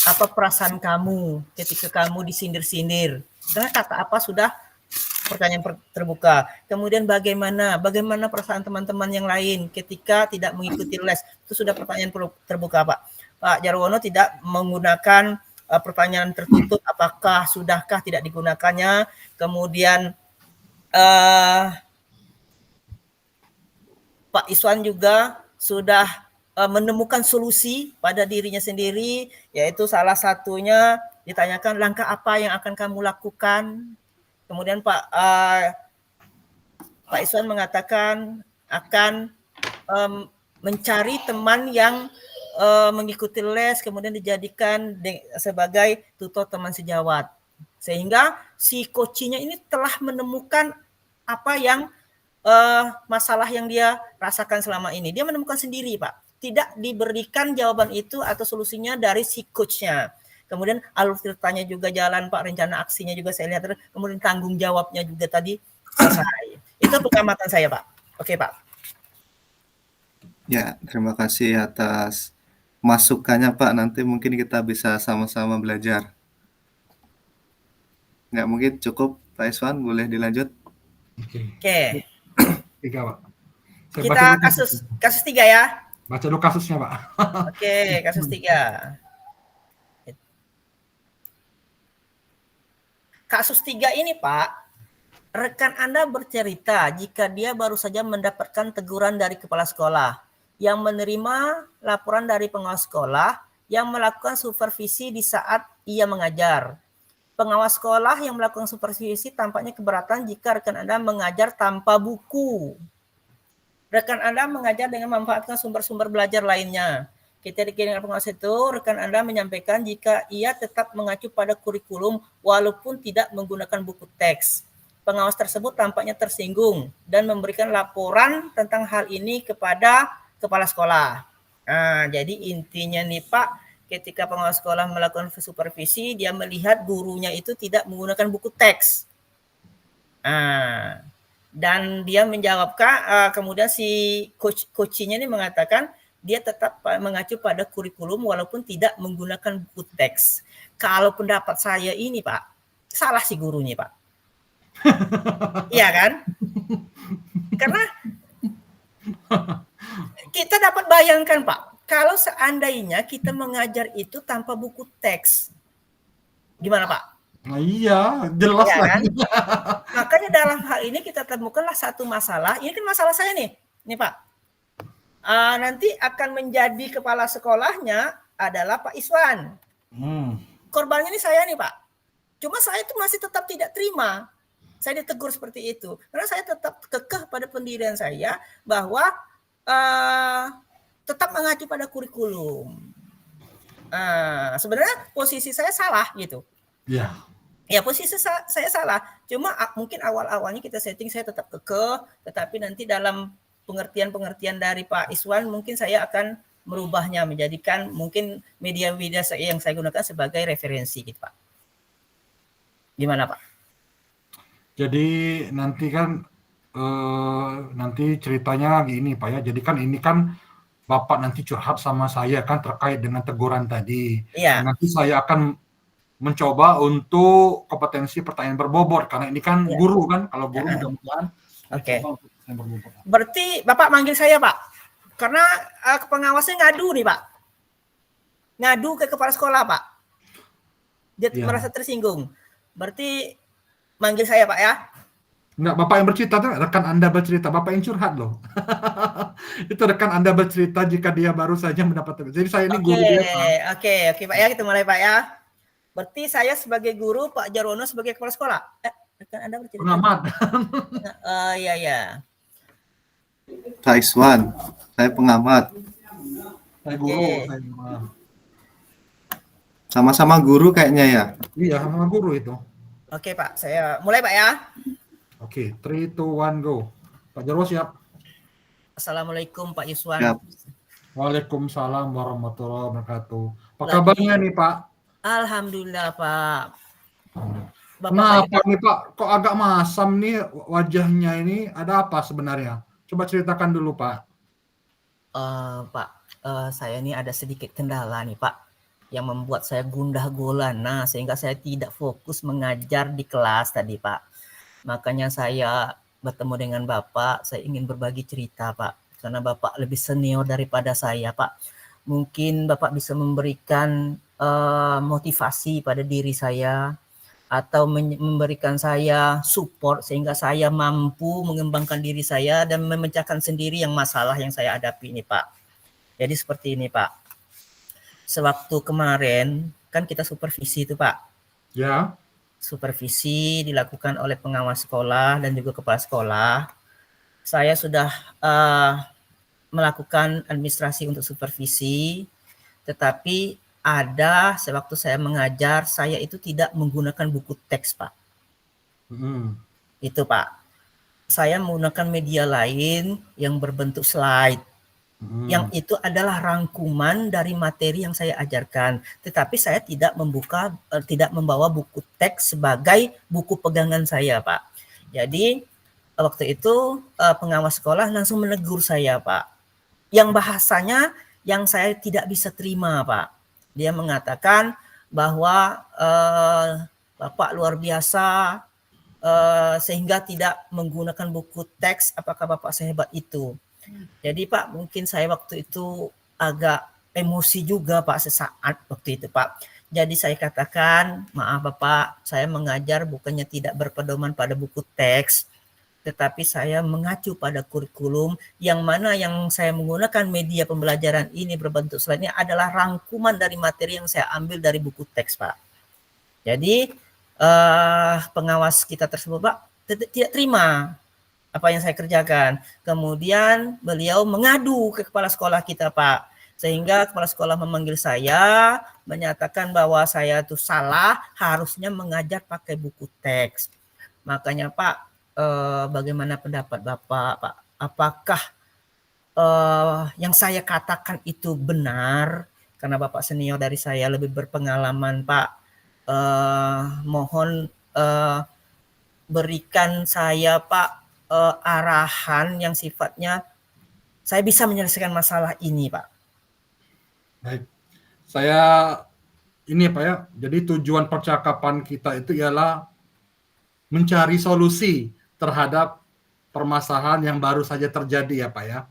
apa perasaan kamu ketika kamu disindir-sindir, karena kata apa sudah pertanyaan terbuka. Kemudian bagaimana perasaan teman-teman yang lain ketika tidak mengikuti les, itu sudah pertanyaan terbuka Pak. Pak Jarwono tidak menggunakan pertanyaan tertutup, apakah sudahkah tidak digunakannya. Kemudian Pak Iswan juga sudah menemukan solusi pada dirinya sendiri, yaitu salah satunya ditanyakan langkah apa yang akan kamu lakukan. Kemudian Pak Iswan mengatakan akan mencari teman yang mengikuti les, kemudian dijadikan sebagai tutor teman sejawat. Sehingga si coachnya ini telah menemukan apa yang masalah yang dia rasakan selama ini. Dia menemukan sendiri, Pak. Tidak diberikan jawaban itu atau solusinya dari si coachnya. Kemudian alur ceritanya juga jalan, Pak. Rencana aksinya juga saya lihat. Kemudian tanggung jawabnya juga tadi selesai. Itu pengamatan saya, Pak. Oke, Pak. Ya, terima kasih atas masukannya, Pak. Nanti mungkin kita bisa sama-sama belajar. Ya, mungkin cukup, Pak Iswan. Boleh dilanjut? Oke. 3, Pak. Kita kasus 3 ya. Baca dulu kasusnya, Pak. Oke, kasus 3. Kasus 3 ini, Pak, rekan Anda bercerita jika dia baru saja mendapatkan teguran dari kepala sekolah yang menerima laporan dari pengawas sekolah yang melakukan supervisi di saat ia mengajar. Pengawas sekolah yang melakukan supervisi tampaknya keberatan jika rekan Anda mengajar tanpa buku. Rekan Anda mengajar dengan memanfaatkan sumber-sumber belajar lainnya. Ketika dikirimkan pengawas itu, rekan Anda menyampaikan jika ia tetap mengacu pada kurikulum walaupun tidak menggunakan buku teks. Pengawas tersebut tampaknya tersinggung dan memberikan laporan tentang hal ini kepada kepala sekolah. Nah, jadi intinya nih Pak, ketika pengawas sekolah melakukan supervisi, dia melihat gurunya itu tidak menggunakan buku teks. Dan dia menjawabkan, kemudian si coachnya ini mengatakan dia tetap mengacu pada kurikulum walaupun tidak menggunakan buku teks. Kalau pendapat saya ini Pak, salah si gurunya Pak. Iya kan? Karena kita dapat bayangkan Pak, kalau seandainya kita mengajar itu tanpa buku teks, gimana Pak? Nah, iya, jelas ya, lah. Kan? Makanya dalam hal ini kita temukanlah satu masalah. Ini kan masalah saya nih Pak. Nanti akan menjadi kepala sekolahnya adalah Pak Iswan. Korbannya ini saya nih Pak. Cuma saya itu masih tetap tidak terima. Saya ditegur seperti itu. Karena saya tetap kekeh pada pendirian saya bahwa tetap mengacu pada kurikulum. Sebenarnya posisi saya salah gitu. Ya. Ya posisi saya salah. Cuma mungkin awal-awalnya kita setting saya tetap kekeh, tetapi nanti dalam pengertian-pengertian dari Pak Iswan mungkin saya akan merubahnya menjadikan mungkin media-media yang saya gunakan sebagai referensi gitu Pak. Gimana Pak? Jadi nanti kan nanti ceritanya gini Pak ya. Jadi kan ini kan Bapak nanti curhat sama saya kan terkait dengan teguran tadi. Iya. Nanti saya akan mencoba untuk kompetensi pertanyaan berbobot karena ini kan guru kan. Kalau guru mudah-mudahan. Oke. Berarti Bapak manggil saya Pak. Karena pengawasnya ngadu nih Pak. Ngadu ke kepala sekolah Pak. Dia merasa tersinggung. Berarti manggil saya Pak ya. Enggak, Bapak yang bercerita, rekan Anda bercerita, Bapak yang curhat loh. Itu rekan Anda bercerita jika dia baru saja mendapat. Jadi saya ini guru dia Pak. Oke Pak ya, kita mulai Pak ya. Berarti saya sebagai guru, Pak Jarwono sebagai kepala sekolah. Rekan Anda bercerita. Pengamat. Iya. Pak Iswan, saya pengamat. Saya guru. Sama-sama guru kayaknya ya? Iya, sama guru itu. Oke Pak, saya mulai Pak ya. Oke, 3, 2, 1, go. Pak Jarwo siap. Assalamualaikum Pak Iswan. Siap. Waalaikumsalam warahmatullahi wabarakatuh. Apa kabarnya nih Pak? Alhamdulillah Pak. Kenapa nih Pak? Kok agak masam nih wajahnya ini? Ada apa sebenarnya? Coba ceritakan dulu Pak. Pak, saya ini ada sedikit kendala nih Pak, yang membuat saya gundah gulana sehingga saya tidak fokus mengajar di kelas tadi Pak. Makanya saya bertemu dengan Bapak, saya ingin berbagi cerita Pak, karena Bapak lebih senior daripada saya Pak. Mungkin Bapak bisa memberikan motivasi pada diri saya atau memberikan saya support sehingga saya mampu mengembangkan diri saya dan memecahkan sendiri yang masalah yang saya hadapi ini Pak. Jadi seperti ini Pak. Sewaktu kemarin kan kita supervisi itu Pak. Ya. Supervisi dilakukan oleh pengawas sekolah dan juga kepala sekolah. Saya sudah melakukan administrasi untuk supervisi, tetapi ada sewaktu saya mengajar, saya itu tidak menggunakan buku teks Pak. Itu Pak. Saya menggunakan media lain yang berbentuk slide. Yang itu adalah rangkuman dari materi yang saya ajarkan, tetapi saya tidak membawa buku teks sebagai buku pegangan saya Pak. Jadi waktu itu pengawas sekolah langsung menegur saya Pak, yang bahasanya yang saya tidak bisa terima Pak. Dia mengatakan bahwa Bapak luar biasa sehingga tidak menggunakan buku teks, apakah Bapak sehebat itu? Jadi Pak, mungkin saya waktu itu agak emosi juga Pak sesaat waktu itu Pak. Jadi saya katakan, maaf Bapak, saya mengajar bukannya tidak berpedoman pada buku teks, tetapi saya mengacu pada kurikulum yang mana yang saya menggunakan media pembelajaran ini berbentuk slide-nya adalah rangkuman dari materi yang saya ambil dari buku teks Pak. Jadi pengawas kita tersebut Pak tidak terima apa yang saya kerjakan. Kemudian beliau mengadu ke kepala sekolah kita Pak, sehingga kepala sekolah memanggil saya menyatakan bahwa saya itu salah, harusnya mengajar pakai buku teks. Makanya Pak, bagaimana pendapat Bapak Pak? Apakah yang saya katakan itu benar? karena Bapak senior dari saya, lebih berpengalaman Pak. Mohon berikan saya Pak arahan yang sifatnya saya bisa menyelesaikan masalah ini Pak. Baik, saya ini Pak ya, jadi tujuan percakapan kita itu ialah mencari solusi terhadap permasalahan yang baru saja terjadi ya Pak ya.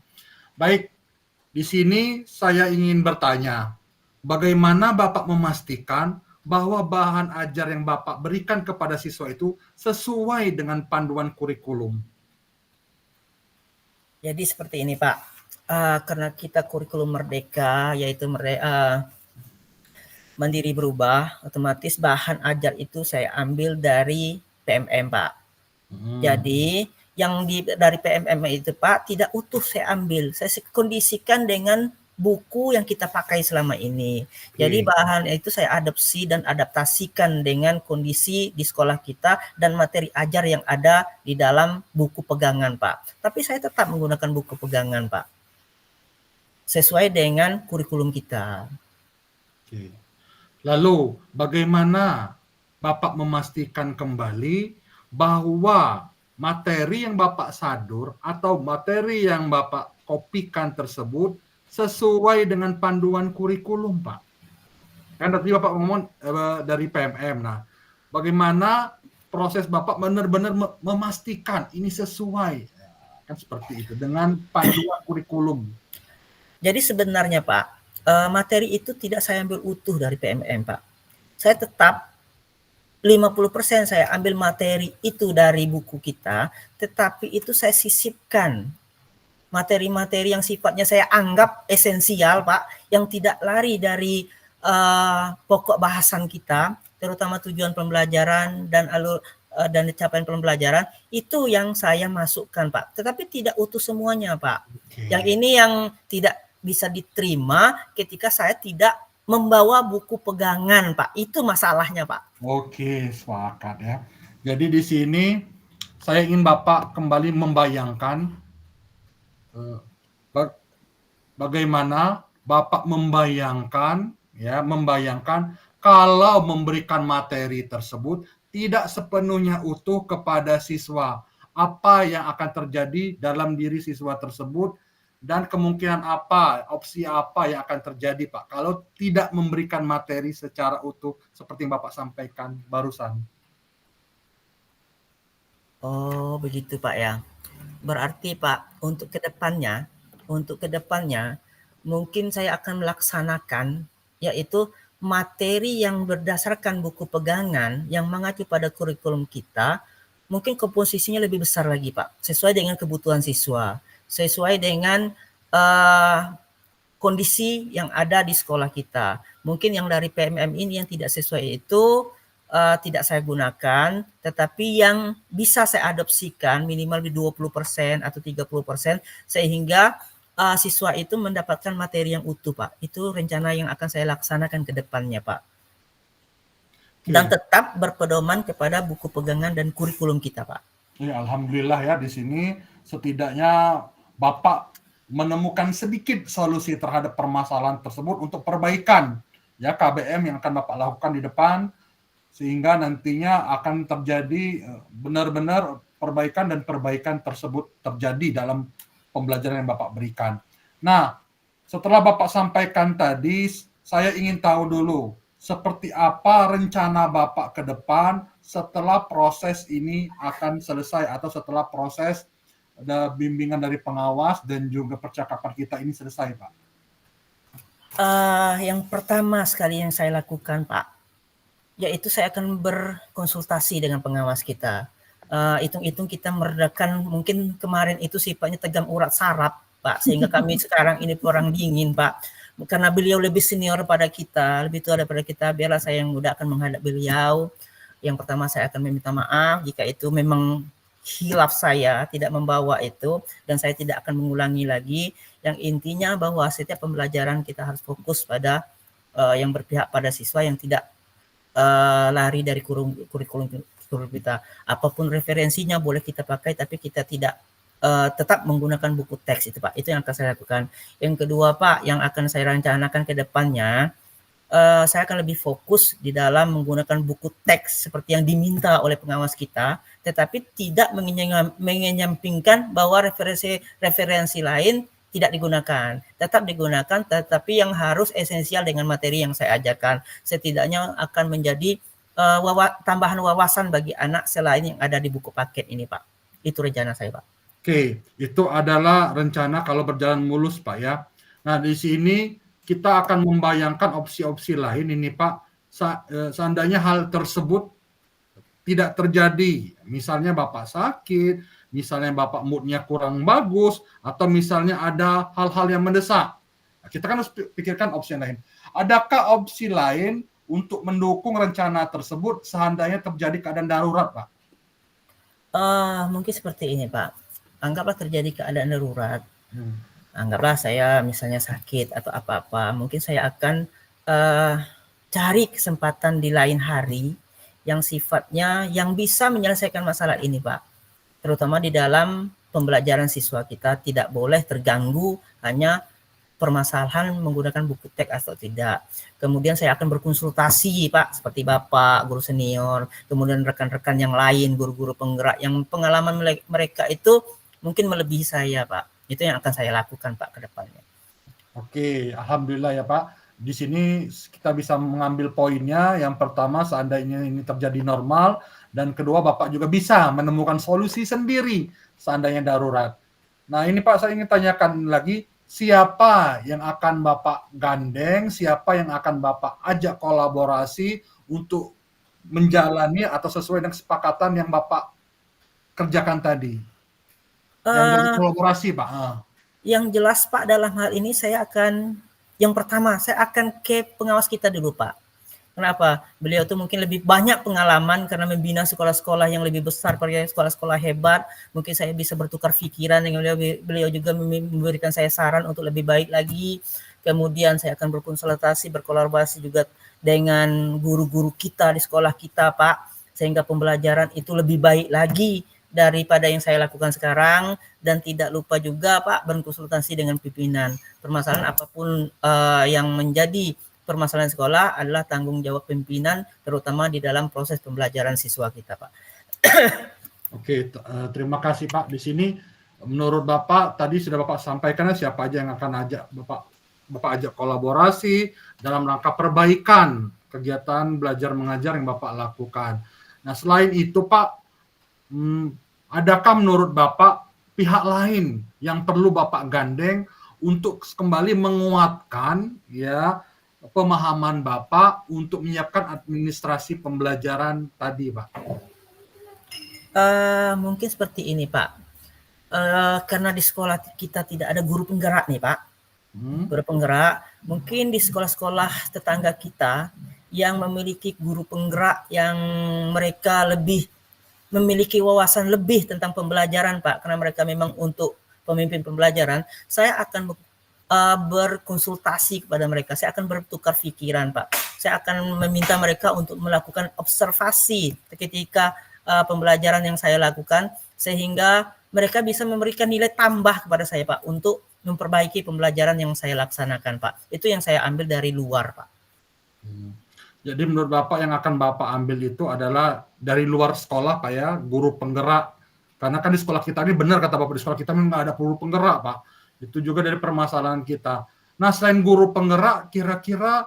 Baik, di sini saya ingin bertanya, bagaimana Bapak memastikan bahwa bahan ajar yang Bapak berikan kepada siswa itu sesuai dengan panduan kurikulum? Jadi seperti ini Pak, karena kita kurikulum merdeka, yaitu mandiri berubah, otomatis bahan ajar itu saya ambil dari PMM Pak. Jadi yang dari PMM itu Pak tidak utuh saya ambil, saya kondisikan dengan buku yang kita pakai selama ini. Jadi bahan itu saya adopsi dan adaptasikan dengan kondisi di sekolah kita dan materi ajar yang ada di dalam buku pegangan Pak. Tapi saya tetap menggunakan buku pegangan Pak, sesuai dengan kurikulum kita. Oke. Lalu bagaimana Bapak memastikan kembali bahwa materi yang Bapak sadur atau materi yang Bapak kopikan tersebut sesuai dengan panduan kurikulum, Pak? Kan tadi Bapak ngomong dari PMM. Nah, bagaimana proses Bapak benar-benar memastikan ini sesuai? Kan seperti itu dengan panduan kurikulum. Jadi sebenarnya Pak, materi itu tidak saya ambil utuh dari PMM Pak. Saya tetap 50% saya ambil materi itu dari buku kita, tetapi itu saya sisipkan materi-materi yang sifatnya saya anggap esensial Pak, yang tidak lari dari pokok bahasan kita, terutama tujuan pembelajaran dan alur dan capaian pembelajaran, itu yang saya masukkan Pak. Tetapi tidak utuh semuanya Pak. Yang ini yang tidak bisa diterima ketika saya tidak membawa buku pegangan Pak. Itu masalahnya Pak. Oke, sepakat ya. Jadi di sini saya ingin Bapak kembali membayangkan bagaimana Bapak membayangkan kalau memberikan materi tersebut tidak sepenuhnya utuh kepada siswa. Apa yang akan terjadi dalam diri siswa tersebut dan kemungkinan apa, opsi apa yang akan terjadi Pak kalau tidak memberikan materi secara utuh seperti yang Bapak sampaikan barusan. Oh, begitu Pak ya. Berarti Pak, untuk kedepannya mungkin saya akan melaksanakan yaitu materi yang berdasarkan buku pegangan yang mengacu pada kurikulum kita, mungkin komposisinya lebih besar lagi Pak, sesuai dengan kebutuhan siswa, sesuai dengan kondisi yang ada di sekolah kita. Mungkin yang dari PMM ini yang tidak sesuai itu tidak saya gunakan, tetapi yang bisa saya adopsikan minimal 20% atau 30% sehingga siswa itu mendapatkan materi yang utuh Pak. Itu rencana yang akan saya laksanakan ke depannya Pak. Dan tetap berpedoman kepada buku pegangan dan kurikulum kita Pak. Ya, alhamdulillah ya di sini setidaknya Bapak menemukan sedikit solusi terhadap permasalahan tersebut untuk perbaikan ya KBM yang akan Bapak lakukan di depan sehingga nantinya akan terjadi benar-benar perbaikan dan perbaikan tersebut terjadi dalam pembelajaran yang Bapak berikan. Nah, setelah Bapak sampaikan tadi, saya ingin tahu dulu seperti apa rencana Bapak ke depan setelah proses ini akan selesai atau setelah proses ada bimbingan dari pengawas dan juga percakapan kita ini selesai, Pak. Yang pertama sekali yang saya lakukan, Pak, yaitu saya akan berkonsultasi dengan pengawas kita. Hitung-hitung kita meredakan, mungkin kemarin itu sifatnya tegang urat saraf, Pak, sehingga kami sekarang ini perang dingin, Pak. Karena beliau lebih senior pada kita, lebih tua daripada kita, biarlah saya yang muda akan menghadap beliau. Yang pertama saya akan meminta maaf jika itu memang hilaf saya tidak membawa itu, dan saya tidak akan mengulangi lagi. Yang intinya bahwa setiap pembelajaran kita harus fokus pada yang berpihak pada siswa, yang tidak lari dari kurikulum kita. Apapun referensinya boleh kita pakai, tapi kita tidak tetap menggunakan buku teks itu Pak. Itu yang akan saya lakukan. Yang kedua Pak, yang akan saya rencanakan ke depannya, saya akan lebih fokus di dalam menggunakan buku teks seperti yang diminta oleh pengawas kita, tetapi tidak mengenyampingkan bahwa referensi lain tidak digunakan. Tetap digunakan, tetapi yang harus esensial dengan materi yang saya ajarkan. Setidaknya akan menjadi tambahan wawasan bagi anak selain yang ada di buku paket ini Pak. Itu rencana saya Pak. Oke, itu adalah rencana kalau berjalan mulus Pak ya. Nah di sini kita akan membayangkan opsi-opsi lain ini Pak. Seandainya hal tersebut tidak terjadi, misalnya Bapak sakit, misalnya Bapak moodnya kurang bagus, atau misalnya ada hal-hal yang mendesak. Nah, kita kan harus pikirkan opsi lain. Adakah opsi lain untuk mendukung rencana tersebut seandainya terjadi keadaan darurat Pak? Mungkin seperti ini Pak. Anggaplah terjadi keadaan darurat. Anggaplah saya misalnya sakit atau apa-apa, mungkin saya akan cari kesempatan di lain hari yang sifatnya yang bisa menyelesaikan masalah ini Pak. Terutama di dalam pembelajaran siswa kita tidak boleh terganggu hanya permasalahan menggunakan buku teks atau tidak. Kemudian saya akan berkonsultasi Pak, seperti Bapak, guru senior, kemudian rekan-rekan yang lain, guru-guru penggerak yang pengalaman mereka itu mungkin melebihi saya Pak. Itu yang akan saya lakukan Pak ke depannya. Oke, alhamdulillah ya Pak. Di sini kita bisa mengambil poinnya. Yang pertama, seandainya ini terjadi normal, dan kedua Bapak juga bisa menemukan solusi sendiri seandainya darurat. Nah ini Pak, saya ingin tanyakan lagi, siapa yang akan Bapak gandeng, siapa yang akan Bapak ajak kolaborasi untuk menjalani atau sesuai dengan kesepakatan yang Bapak kerjakan tadi? Yang kolaborasi Pak. Yang jelas Pak, dalam hal ini saya akan, yang pertama saya akan ke pengawas kita dulu Pak. Kenapa? Beliau tuh mungkin lebih banyak pengalaman karena membina sekolah-sekolah yang lebih besar, sekolah-sekolah hebat. Mungkin saya bisa bertukar pikiran dengan beliau juga memberikan saya saran untuk lebih baik lagi. Kemudian saya akan berkonsultasi, berkolaborasi juga dengan guru-guru kita di sekolah kita Pak, sehingga pembelajaran itu lebih baik lagi daripada yang saya lakukan sekarang. Dan tidak lupa juga Pak berkonsultasi dengan pimpinan. Permasalahan apapun yang menjadi permasalahan sekolah adalah tanggung jawab pimpinan, terutama di dalam proses pembelajaran siswa kita Pak. Oke, terima kasih Pak. Di sini menurut Bapak tadi sudah Bapak sampaikan siapa aja yang akan ajak Bapak ajak kolaborasi dalam rangka perbaikan kegiatan belajar mengajar yang Bapak lakukan. Nah selain itu Pak, adakah menurut Bapak pihak lain yang perlu Bapak gandeng untuk kembali menguatkan ya pemahaman Bapak untuk menyiapkan administrasi pembelajaran tadi Pak? Mungkin seperti ini Pak. Karena di sekolah kita tidak ada guru penggerak nih Pak. Guru penggerak, mungkin di sekolah-sekolah tetangga kita yang memiliki guru penggerak yang mereka lebih memiliki wawasan lebih tentang pembelajaran Pak, karena mereka memang untuk pemimpin pembelajaran, saya akan berkonsultasi kepada mereka, saya akan bertukar pikiran Pak, saya akan meminta mereka untuk melakukan observasi ketika pembelajaran yang saya lakukan, sehingga mereka bisa memberikan nilai tambah kepada saya Pak, untuk memperbaiki pembelajaran yang saya laksanakan Pak. Itu yang saya ambil dari luar Pak. Jadi menurut Bapak yang akan Bapak ambil itu adalah dari luar sekolah Pak ya, guru penggerak. Karena kan di sekolah kita ini benar kata Bapak, di sekolah kita memang nggak ada guru penggerak Pak. Itu juga dari permasalahan kita. Nah selain guru penggerak, kira-kira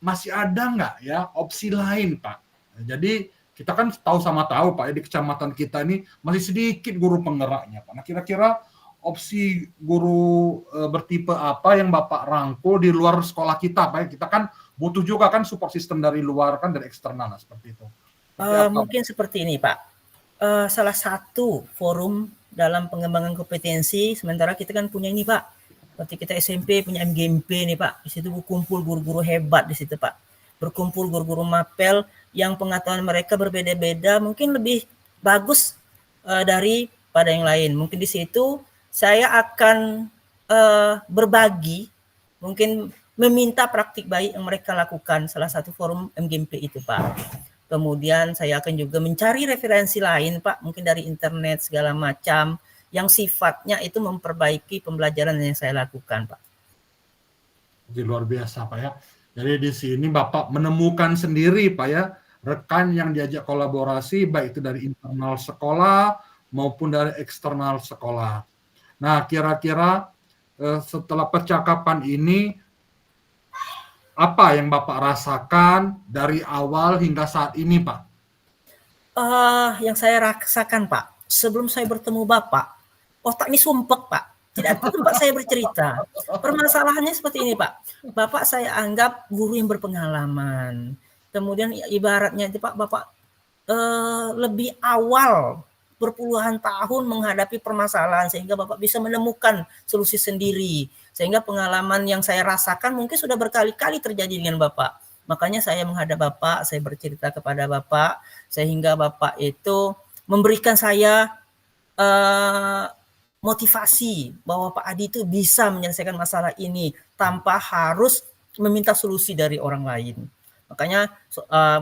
masih ada nggak ya opsi lain Pak? Jadi kita kan tahu Pak ya, di kecamatan kita ini masih sedikit guru penggeraknya Pak. Nah kira-kira opsi guru bertipe apa yang Bapak rangkul di luar sekolah kita Pak? Kita kan butuh juga kan support system dari luar kan, dari eksternal seperti itu. Mungkin seperti ini Pak. Salah satu forum dalam pengembangan kompetensi, sementara kita kan punya ini Pak, seperti kita SMP punya MGMP nih Pak, di situ berkumpul guru-guru hebat di situ Pak, berkumpul guru-guru mapel yang pengetahuan mereka berbeda-beda, mungkin lebih bagus daripada yang lain. Mungkin di situ saya akan berbagi, mungkin meminta praktik baik yang mereka lakukan, salah satu forum MGMP itu Pak. Kemudian saya akan juga mencari referensi lain Pak, mungkin dari internet segala macam, yang sifatnya itu memperbaiki pembelajaran yang saya lakukan, Pak. Jadi luar biasa, Pak ya. Jadi di sini Bapak menemukan sendiri, Pak ya, rekan yang diajak kolaborasi baik itu dari internal sekolah maupun dari eksternal sekolah. Nah, kira-kira setelah percakapan ini apa yang Bapak rasakan dari awal hingga saat ini, Pak? Yang saya rasakan, Pak, sebelum saya bertemu Bapak, otak ini sumpek, Pak. Tidak tempat saya bercerita. Permasalahannya seperti ini, Pak. Bapak saya anggap guru yang berpengalaman. Kemudian ibaratnya itu, Pak, Bapak lebih awal berpuluhan tahun menghadapi permasalahan sehingga Bapak bisa menemukan solusi sendiri. Sehingga pengalaman yang saya rasakan mungkin sudah berkali-kali terjadi dengan Bapak. Makanya saya menghadap Bapak, saya bercerita kepada Bapak, sehingga Bapak itu memberikan saya motivasi bahwa Pak Adi itu bisa menyelesaikan masalah ini tanpa harus meminta solusi dari orang lain. Makanya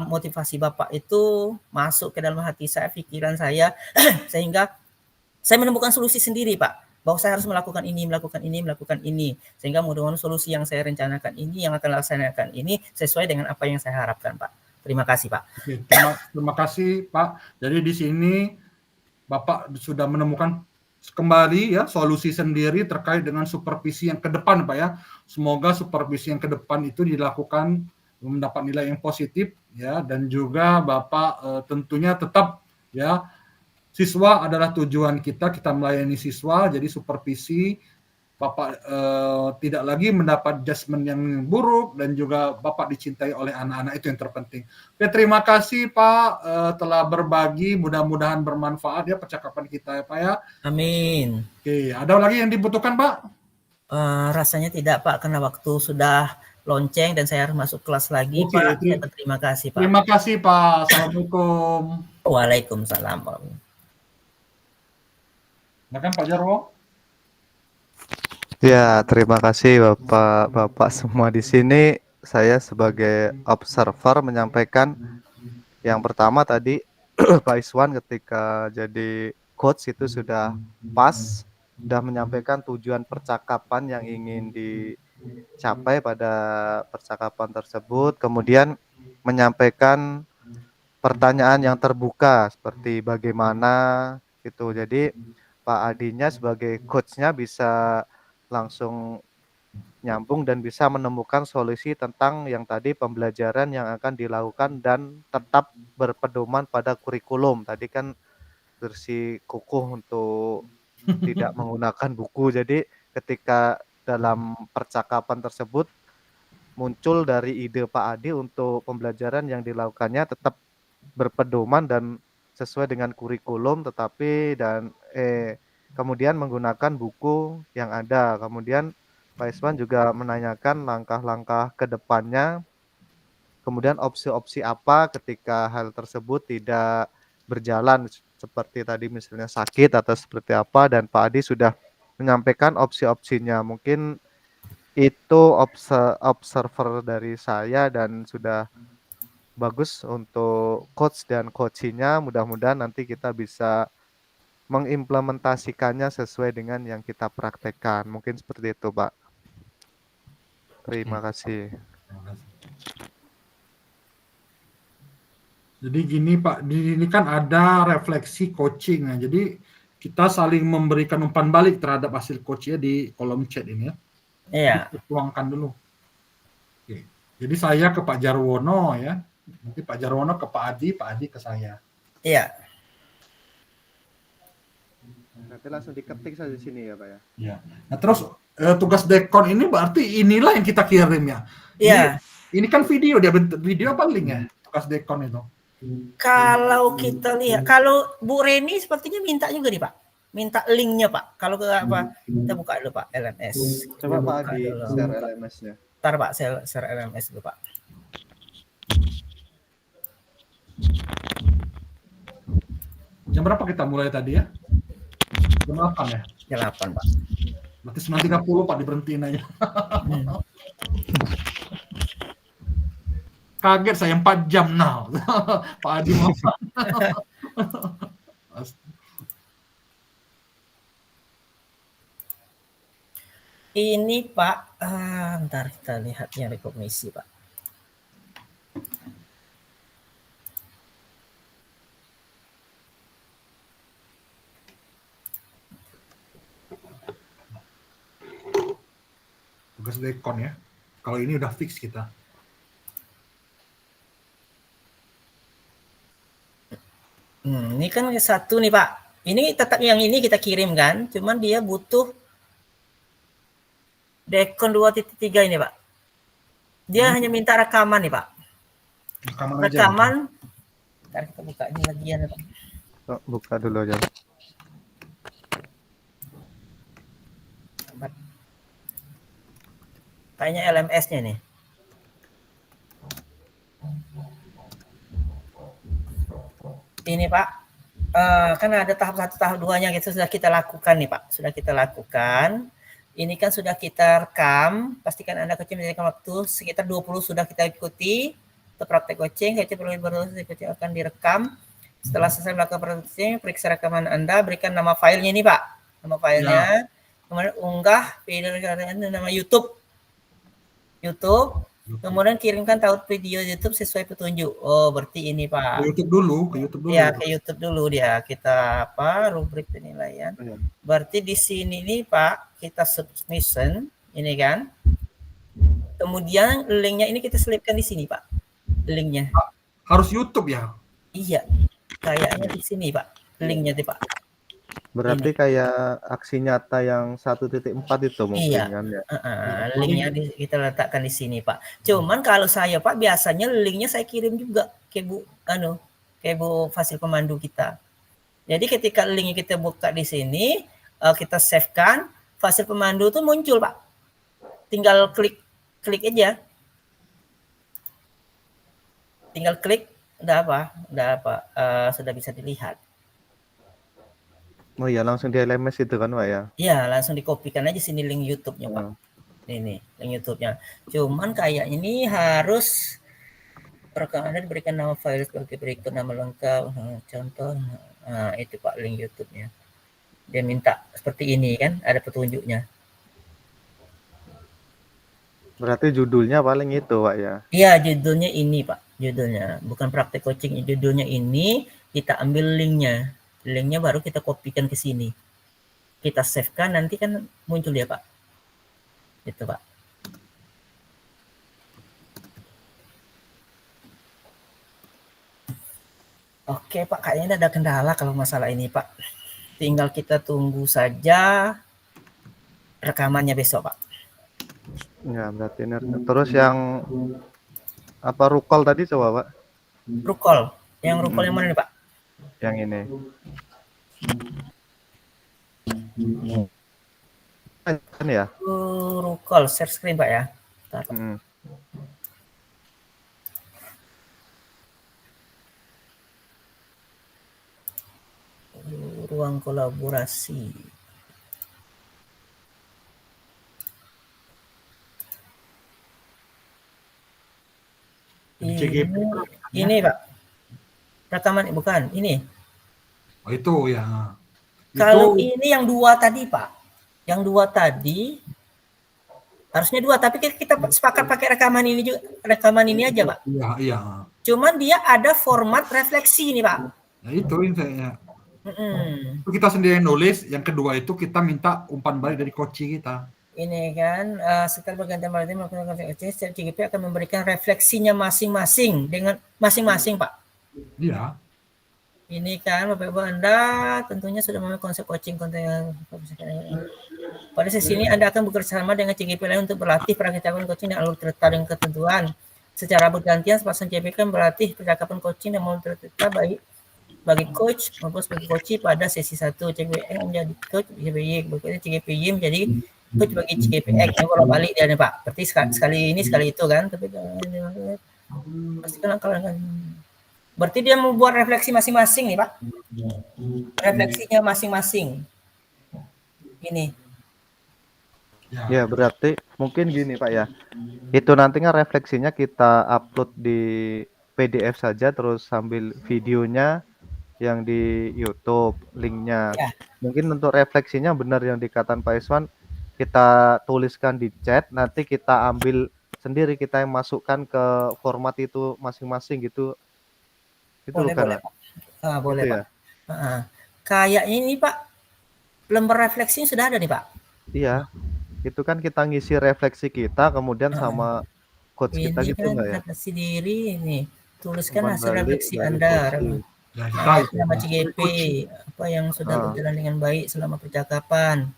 motivasi Bapak itu masuk ke dalam hati saya, pikiran saya, sehingga saya menemukan solusi sendiri, Pak. Bahwa saya harus melakukan ini. Sehingga mudah-mudahan solusi yang saya rencanakan ini, yang akan laksanakan ini, sesuai dengan apa yang saya harapkan, Pak. Terima kasih, Pak. Oke, terima kasih, Pak. Jadi di sini Bapak sudah menemukan kembali ya solusi sendiri terkait dengan supervisi yang ke depan, Pak ya. Semoga supervisi yang ke depan itu dilakukan mendapat nilai yang positif ya, dan juga Bapak tentunya tetap ya, siswa adalah tujuan kita melayani siswa, jadi supervisi Bapak tidak lagi mendapat judgement yang buruk dan juga Bapak dicintai oleh anak-anak, itu yang terpenting. Oke, terima kasih Pak telah berbagi, mudah-mudahan bermanfaat ya percakapan kita ya Pak ya. Amin. Oke, ada lagi yang dibutuhkan Pak? Rasanya tidak Pak, karena waktu sudah lonceng dan saya harus masuk kelas lagi. Oke, Pak. Terima kasih Pak. Terima kasih Pak. Assalamualaikum. Waalaikumsalam. Silakan Pak Jarwo. Ya, terima kasih Bapak-Bapak semua di sini. Saya sebagai observer menyampaikan yang pertama tadi Pak Iswan ketika jadi coach itu sudah pas, sudah menyampaikan tujuan percakapan yang ingin dicapai pada percakapan tersebut, kemudian menyampaikan pertanyaan yang terbuka seperti bagaimana gitu. Jadi Pak Adinya sebagai coachnya bisa langsung nyambung dan bisa menemukan solusi tentang yang tadi pembelajaran yang akan dilakukan dan tetap berpedoman pada kurikulum. Tadi kan bersikukuh untuk tidak menggunakan buku. Jadi ketika dalam percakapan tersebut muncul dari ide Pak Adi untuk pembelajaran yang dilakukannya tetap berpedoman dan sesuai dengan kurikulum, tetapi kemudian menggunakan buku yang ada. Kemudian Pak Iswan juga menanyakan langkah-langkah ke depannya, kemudian opsi-opsi apa ketika hal tersebut tidak berjalan, seperti tadi misalnya sakit atau seperti apa, dan Pak Adi sudah menyampaikan opsi-opsinya. Mungkin itu observer dari saya dan sudah bagus untuk coach dan coachinya. Mudah-mudahan nanti kita bisa mengimplementasikannya sesuai dengan yang kita praktekkan. Mungkin seperti itu, Pak. Terima kasih. Jadi gini Pak, ini kan ada refleksi coaching. Nah, jadi kita saling memberikan umpan balik terhadap hasil coachnya di kolom chat ini ya. Iya. Tuangkan dulu. Oke. Jadi saya ke Pak Jarwono ya. Nanti Pak Jarwono ke Pak Adi ke saya. Iya. Nanti langsung diketik saja di sini ya Pak ya. Iya. Nah terus tugas dekon ini berarti inilah yang kita kirim ya. Iya. Ini kan video, dia bentuk video apa link ya tugas dekon itu? Kalau kita lihat, kalau Bu Reni sepertinya minta juga nih Pak. Minta linknya Pak. Kalau ke apa? Kita buka dulu Pak LMS. Coba Pak Adi share LMS-nya. Ntar Pak, saya share LMS dulu Pak. Jam berapa kita mulai tadi ya? Jam 8 ya? Jam 8 Pak. Berarti 9.30 Pak diberhentiin aja. Kaget saya 4 jam now. Pak Adi Ini Pak, bentar kita lihat yang rekognisi Pak. Tugas dekon ya. Kalau ini udah fix kita. Ini kan satu nih Pak. Ini tetap yang ini kita kirim kan, cuman dia butuh dekon 2.3 ini Pak. Dia hanya minta rekaman nih Pak. Rekaman. Ntar kita buka ini lagi ya Pak. Oh, buka dulu aja. Kayaknya LMS-nya nih. Ini Pak, kan ada tahap 1, tahap 2-nya gitu sudah kita lakukan nih Pak. Sudah kita lakukan. Ini kan sudah kita rekam. Pastikan Anda coaching mendirikan waktu sekitar 20 sudah kita ikuti. Untuk praktek coaching, baru akan direkam. Setelah selesai melakukan praktek coaching, periksa rekaman Anda, berikan nama filenya nih Pak. Nama filenya. Ya. Kemudian unggah video nama YouTube. Kemudian kirimkan taut video YouTube sesuai petunjuk. Oh, berarti ini Pak. Ke YouTube dulu. Ya, ke YouTube dulu dia. Kita rubrik penilaian. Berarti di sini nih Pak, kita submission ini kan. Kemudian linknya ini kita selipkan di sini Pak. Linknya. Harus YouTube ya? Iya. Kayaknya di sini Pak. Linknya tuh Pak. Berarti ini kayak aksi nyata yang 1.4 itu mungkin kan ya. Linknya kita letakkan di sini Pak. Cuman kalau saya Pak biasanya linknya saya kirim juga ke Bu Fasil Pemandu kita. Jadi ketika linknya kita buka di sini, kita save kan, Fasil Pemandu tuh muncul Pak. Tinggal klik aja. Tinggal klik, udah apa, sudah bisa dilihat. Oh iya, langsung di LMS itu kan Pak ya? Iya, langsung dikopikan aja sini link YouTube-nya Pak. Ini link YouTube-nya. Cuman kayak ini harus rekaman Anda diberikan nama file sebagai berikut, nama lengkap, contoh. Nah, itu Pak link YouTube-nya. Dia minta seperti ini kan, ada petunjuknya. Berarti judulnya paling itu Pak ya? Iya, judulnya ini Pak. Judulnya bukan praktek coaching, judulnya ini. Kita ambil linknya. Linknya baru kita kopikan ke sini. Kita save kan, nanti kan muncul dia Pak. Itu Pak. Oke Pak, kayaknya ada kendala kalau masalah ini Pak. Tinggal kita tunggu saja rekamannya besok Pak. Ya, berarti terus yang apa Rukol tadi coba Pak? Rukol. Yang Rukol yang mana nih Pak? Yang ini. Kan ya? Rukol, share screen Pak ya. Ruang kolaborasi. Ini Pak. Rekaman bukan ini. Oh itu ya. Kalau ini yang 2 tadi Pak. Yang 2 tadi harusnya 2, tapi kita sepakat pakai rekaman ini juga, rekaman ini aja Pak. Iya. Cuman dia ada format refleksi nih Pak. Nah itu saya. Itu kita sendiri nulis, yang kedua itu kita minta umpan balik dari coach kita. Ini kan setelah bergantian melakukan coaching, setiap CGP akan memberikan refleksinya masing-masing dengan masing-masing Pak. Iya. Ini kan Bapak Ibu Anda tentunya sudah memiliki konsep coaching konten. Pada sesi ini Anda akan bekerjasama dengan CGP lain untuk berlatih praktek coaching yang alur tertata dengan ketentuan. Secara bergantian sepasang CGP kan berlatih percakapan coaching yang alur tertata baik bagi coach maupun sebagai coach pada sesi 1. CGP menjadi coach, CGPY berikutnya CGPY menjadi coach bagi CGPX. Kalau balik dia nih Pak. Berarti sekali ini sekali itu kan. Tapi pastikan kalian. Berarti dia membuat refleksi masing-masing nih Pak. Refleksinya masing-masing. Ini. Ya berarti mungkin gini Pak ya. Itu nantinya refleksinya kita upload di PDF saja terus sambil videonya yang di YouTube linknya. Ya. Mungkin untuk refleksinya benar yang dikatakan Pak Iswan, kita tuliskan di chat, nanti kita ambil sendiri, kita yang masukkan ke format itu masing-masing gitu. Itu Boleh, bukan boleh, ya? Pak. Boleh, Gitu Pak. ya? Kayaknya ini, Pak, lembar refleksinya sudah ada nih, Pak. Iya, itu kan kita ngisi refleksi kita, kemudian sama coach kita Ini gitu kan nggak ya? refleksi diri ini. Tuliskan Umpan hasil balik refleksi dari Anda. coaching. Ya kita itu. Nama CGP, apa yang sudah Ah. berjalan dengan baik selama percakapan.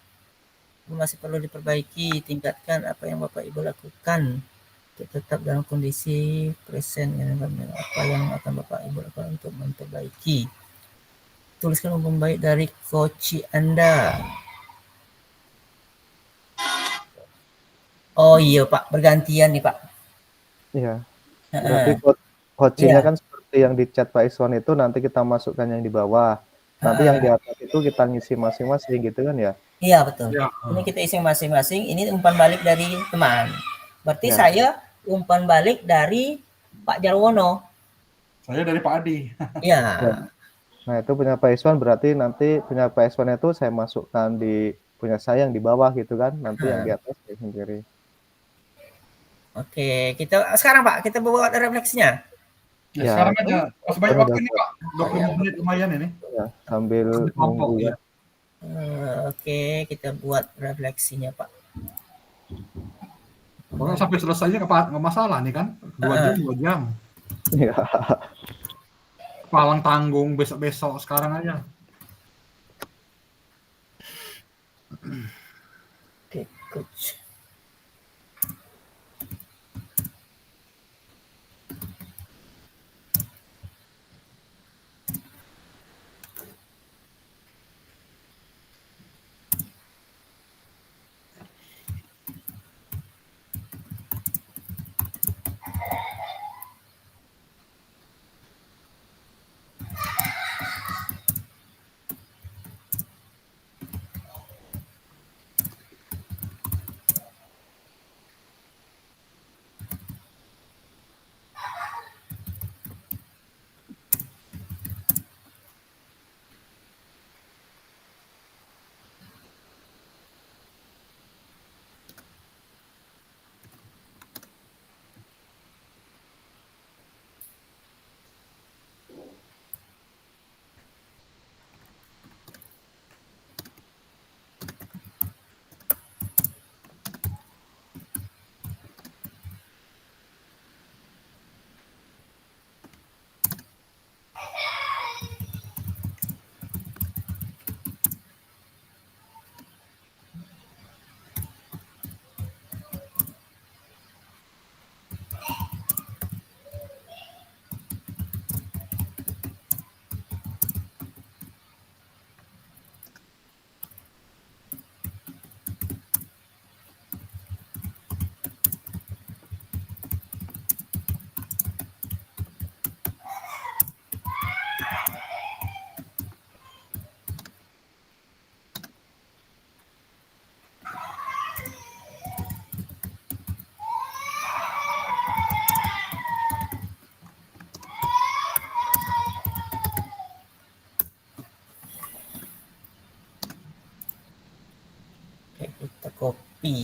Masih perlu diperbaiki, tingkatkan apa yang Bapak Ibu lakukan untuk tetap dalam kondisi present, apa yang akan Bapak Ibu lakukan untuk memperbaiki. Tuliskan umpan baik dari coach Anda. Oh iya Pak, bergantian nih Pak. Iya. Berarti coachingnya kan seperti yang di chat Pak Iswan itu, nanti kita masukkan yang di bawah. Nanti yang di atas itu kita ngisi masing-masing gitu kan ya? Iya betul. Ya. Ini kita isi masing-masing. Ini umpan balik dari teman. Berarti Ya. saya umpan balik dari Pak Jarwono. Saya dari Pak Adi. Iya. Nah itu punya Pak Iswan, berarti nanti punya Pak Iswan itu saya masukkan di punya saya yang di bawah gitu kan, nanti yang di atas saya sendiri. Oke, kita sekarang Pak, kita buat refleksinya. Ya, sekarang aja. Sebanyak waktu ini Pak, 25 menit lumayan ini. Ya, sambil nunggu ya. Oke, kita buat refleksinya Pak. Pokoknya sampai selesainya nggak masalah nih kan, 2 jam. Iya. Palang tanggung besok-besok sekarang aja. Oke, coach. Oke, kita copy.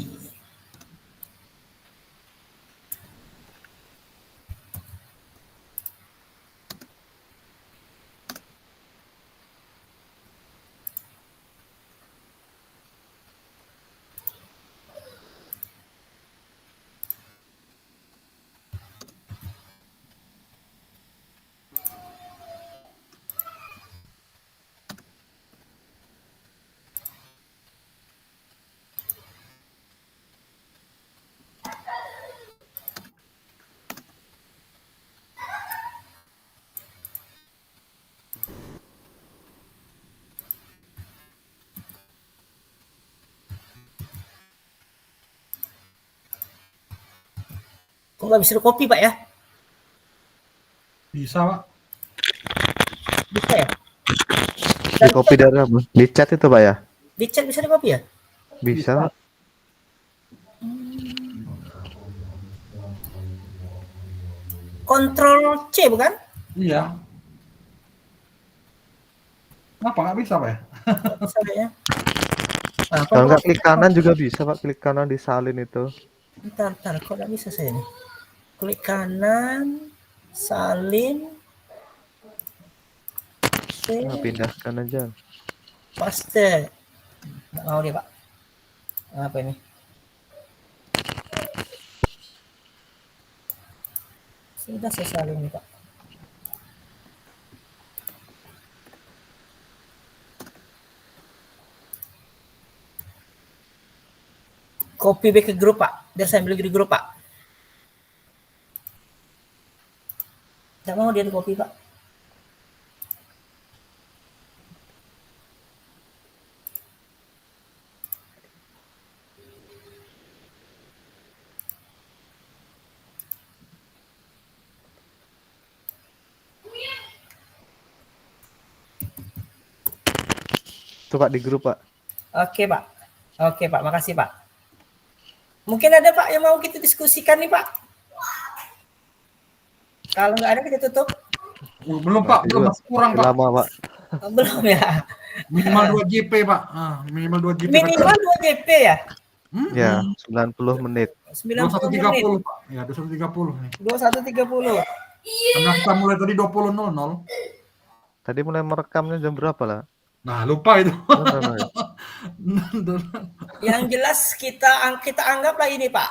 Kok nggak bisa di-copy Pak ya? Bisa Pak. Bisa ya? Di copy dari apa? Di chat itu Pak ya? Di chat bisa di-copy ya? Bisa. Pak. Ctrl C bukan? Iya. Kenapa nggak bisa Pak ya? Bisa ya. Kalau nggak klik kanan juga bisa Pak, klik kanan di salin itu. Bentar, kok nggak bisa saya nih? Klik kanan, salin, Pindahkan aja. paste. Nggak mau dia Pak. Apa ini? Sudah saya salin nih Pak. Copy back ke grup Pak. Biar saya ambil di grup Pak. Nggak mau dia di copy Pak. Tuh Pak di grup Pak. Oke Pak, makasih Pak. Mungkin ada Pak yang mau kita diskusikan nih Pak. Kalau nggak ada kita tutup. Belum Pak, belum, masih kurang Pak. Lama Pak. Oh, belum ya. Minimal 2 JP Pak. Minimal 2 JP. Minimal 2 JP ya. Ya, 90 menit. 90 menit. 21.30 Pak. Ya, 21.30 nih. 21.30. Karena kita mulai tadi 20.00. Tadi mulai merekamnya jam berapa lah? Nah, lupa itu. Yang jelas kita anggaplah ini Pak.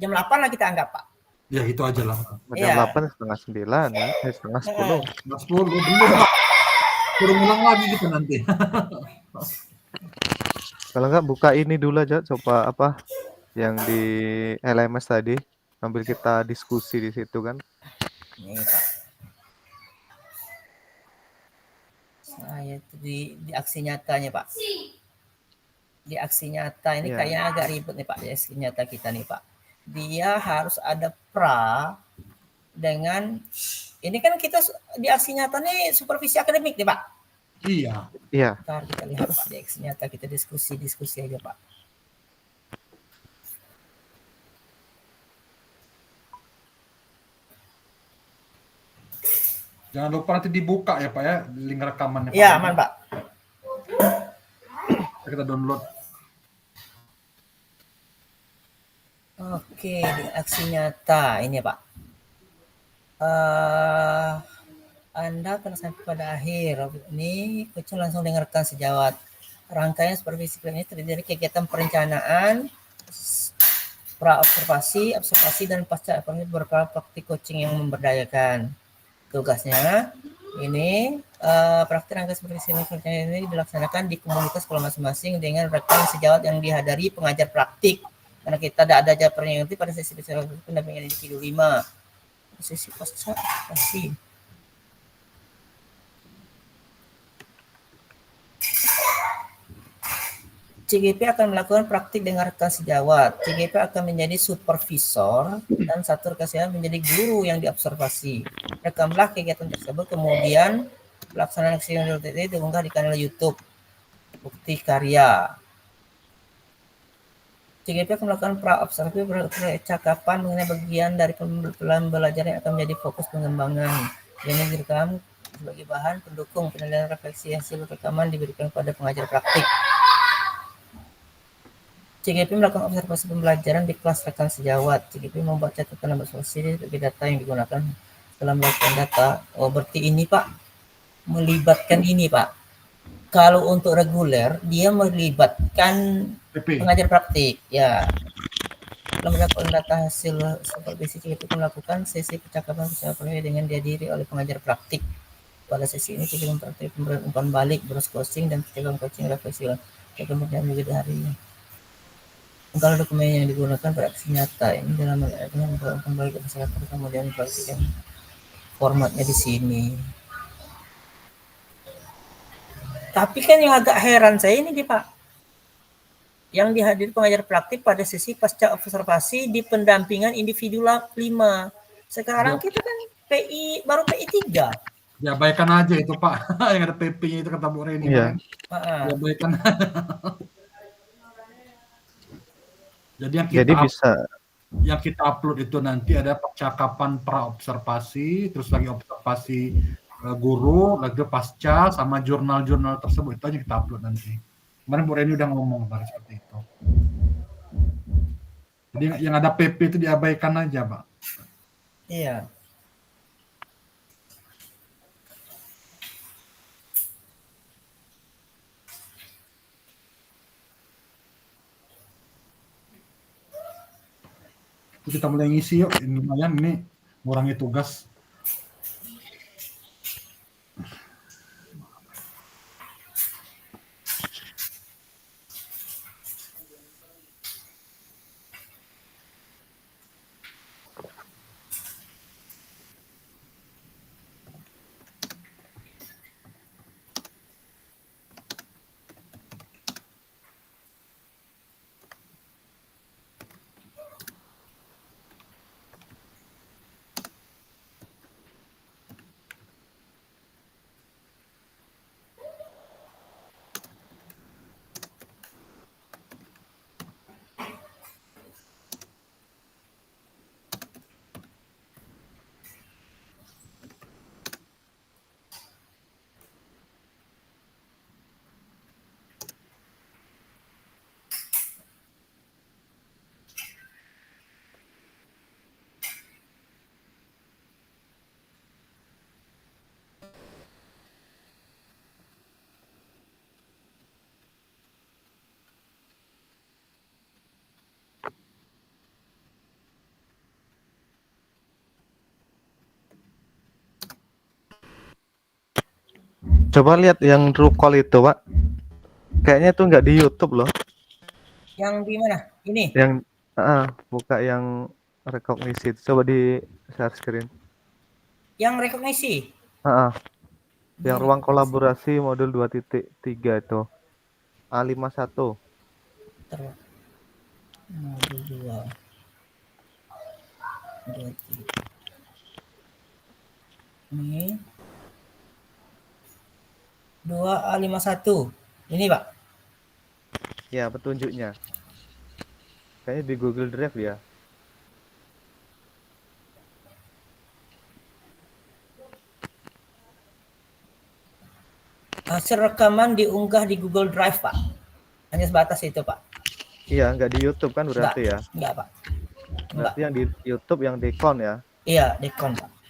Jam 8 lah kita anggap Pak. Ya, itu aja lah. Iya. Jam 8 setengah 9 ya. Setengah 10. Setengah 10 belum Pak. Suruh ulang lagi gitu nanti. Kalau nggak buka ini dulu aja, coba apa yang di LMS tadi, sambil kita diskusi di situ kan. Nih Pak. Saya di aksi nyatanya Pak. Di aksi nyata ini Iya. kayaknya agak ribet nih Pak, di aksi nyata kita nih Pak. Dia harus ada pra dengan ini kan kita di aksi nyata nih supervisi akademik nih Pak. Iya. Iya. Ntar kita lihat Pak, di aksi nyata kita diskusi aja Pak. Jangan lupa nanti dibuka ya Pak ya, link rekamannya. Iya, aman Pak. Kita download. Oke, di aksi nyata ini Pak. Anda akan sampai pada akhir. Ini coach langsung dengarkan sejawat. Rangkaian supervisi ini terdiri dari kegiatan perencanaan, pra-observasi, observasi, dan pasca observasi beberapa praktik coaching yang memberdayakan. Tugasnya ini praktik rangkaian supervisi ini dilaksanakan di komunitas sekolah masing-masing dengan rekan sejawat yang dihadiri pengajar praktik. Karena kita ada jawabannya nanti pada sesi pendampingan individu 5. Sesi pasca observasi. CGP akan melakukan praktik dengan rekan sejawat. CGP akan menjadi supervisor dan satu rekan sejawat menjadi guru yang diobservasi. Rekamlah kegiatan tersebut, kemudian pelaksanaan aksi yang diunggah di kanal YouTube Bukti Karya. CGP akan melakukan pra-observasi percakapan mengenai bagian dari pembelajaran yang akan menjadi fokus pengembangan. Ini direkam sebagai bahan pendukung penilaian refleksi hasil rekaman diberikan kepada pengajar praktik. CGP melakukan observasi pembelajaran di kelas rekan sejawat. CGP membuat catatan observasi bagi data yang digunakan dalam melakukan data. Oh, berarti ini Pak, melibatkan ini Pak. Kalau untuk reguler, dia melibatkan pengajar praktik. Ya, dalam melakukan data hasil supervisi, CGP melakukan sesi percakapan dengan dihadiri oleh pengajar praktik. Pada sesi ini CGP mempraktikkan pemberian umpan balik, bros coaching, dan percakapan coaching refleksi. Kemudian juga hari ini. Kalau dokumen yang digunakan beraksi nyata ini dalam kembali ke masyarakat, kemudian praktikan formatnya di sini. Tapi kan yang agak heran saya ini Pak, yang dihadiri pengajar praktik pada sesi pasca observasi di pendampingan individu 5. Sekarang kita kan PI baru PI 3. Ya baikkan aja itu Pak, yang ada PP-nya itu kata Bu Reni. Iya. Ya baikkan. Jadi yang kita upload itu nanti ada percakapan pra-observasi, terus lagi observasi guru, lagi pasca, sama jurnal-jurnal tersebut. Itu aja kita upload nanti. Kemarin Bu Reni udah ngomong kemarin seperti itu. Jadi yang ada PP itu diabaikan aja, Pak. Iya. Kita mulai ngisi yuk. Ini lumayan ini ngurangi tugas. Coba lihat yang Truecaller itu, Pak. Kayaknya itu nggak di YouTube loh. Yang di mana? Ini? Yang buka yang rekognisi. Coba di share screen. Yang rekognisi? Yang ruang kolaborasi modul 2.3 itu. A51. Modul 2. Ini 2A51. Ini, Pak. Ya, petunjuknya. Kayaknya di Google Drive ya. Hasil rekaman diunggah di Google Drive, Pak. Hanya sebatas itu, Pak. Iya, nggak di YouTube kan berarti ya? Enggak, Pak. Berarti yang di YouTube yang Dekon ya? Iya, Dekon, Pak.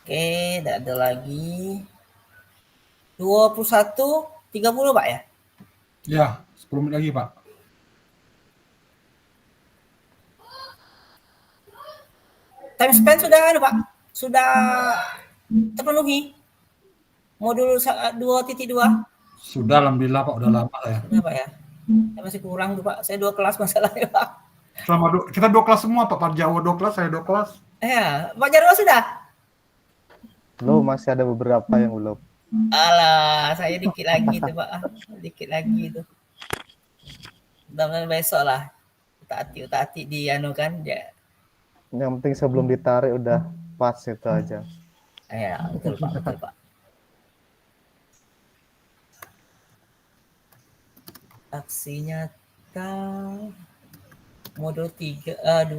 Oke, tidak ada lagi. 21.30, Pak ya? Ya, 10 menit lagi, Pak. Time span sudah Pak? Sudah terpenuhi? Modul 2.2? Sudah, alhamdulillah Pak, udah lama ya. Sudah, Pak ya? Saya masih kurang tuh, Pak. Saya 2 kelas masalahnya, Pak. Kita 2 kelas semua, Pak Jawa 2 kelas, saya 2 kelas. Ya, Pak Jarwo sudah? Belum, masih ada beberapa yang belum. Alah, saya dikit lagi tuh, Pak. Dikit lagi tuh. Dan besok lah. Utak-atik di anu kan ya. Yang penting sebelum ditarik udah pas itu aja. Ya, betul Pak. Aksi nyata modul 2.3.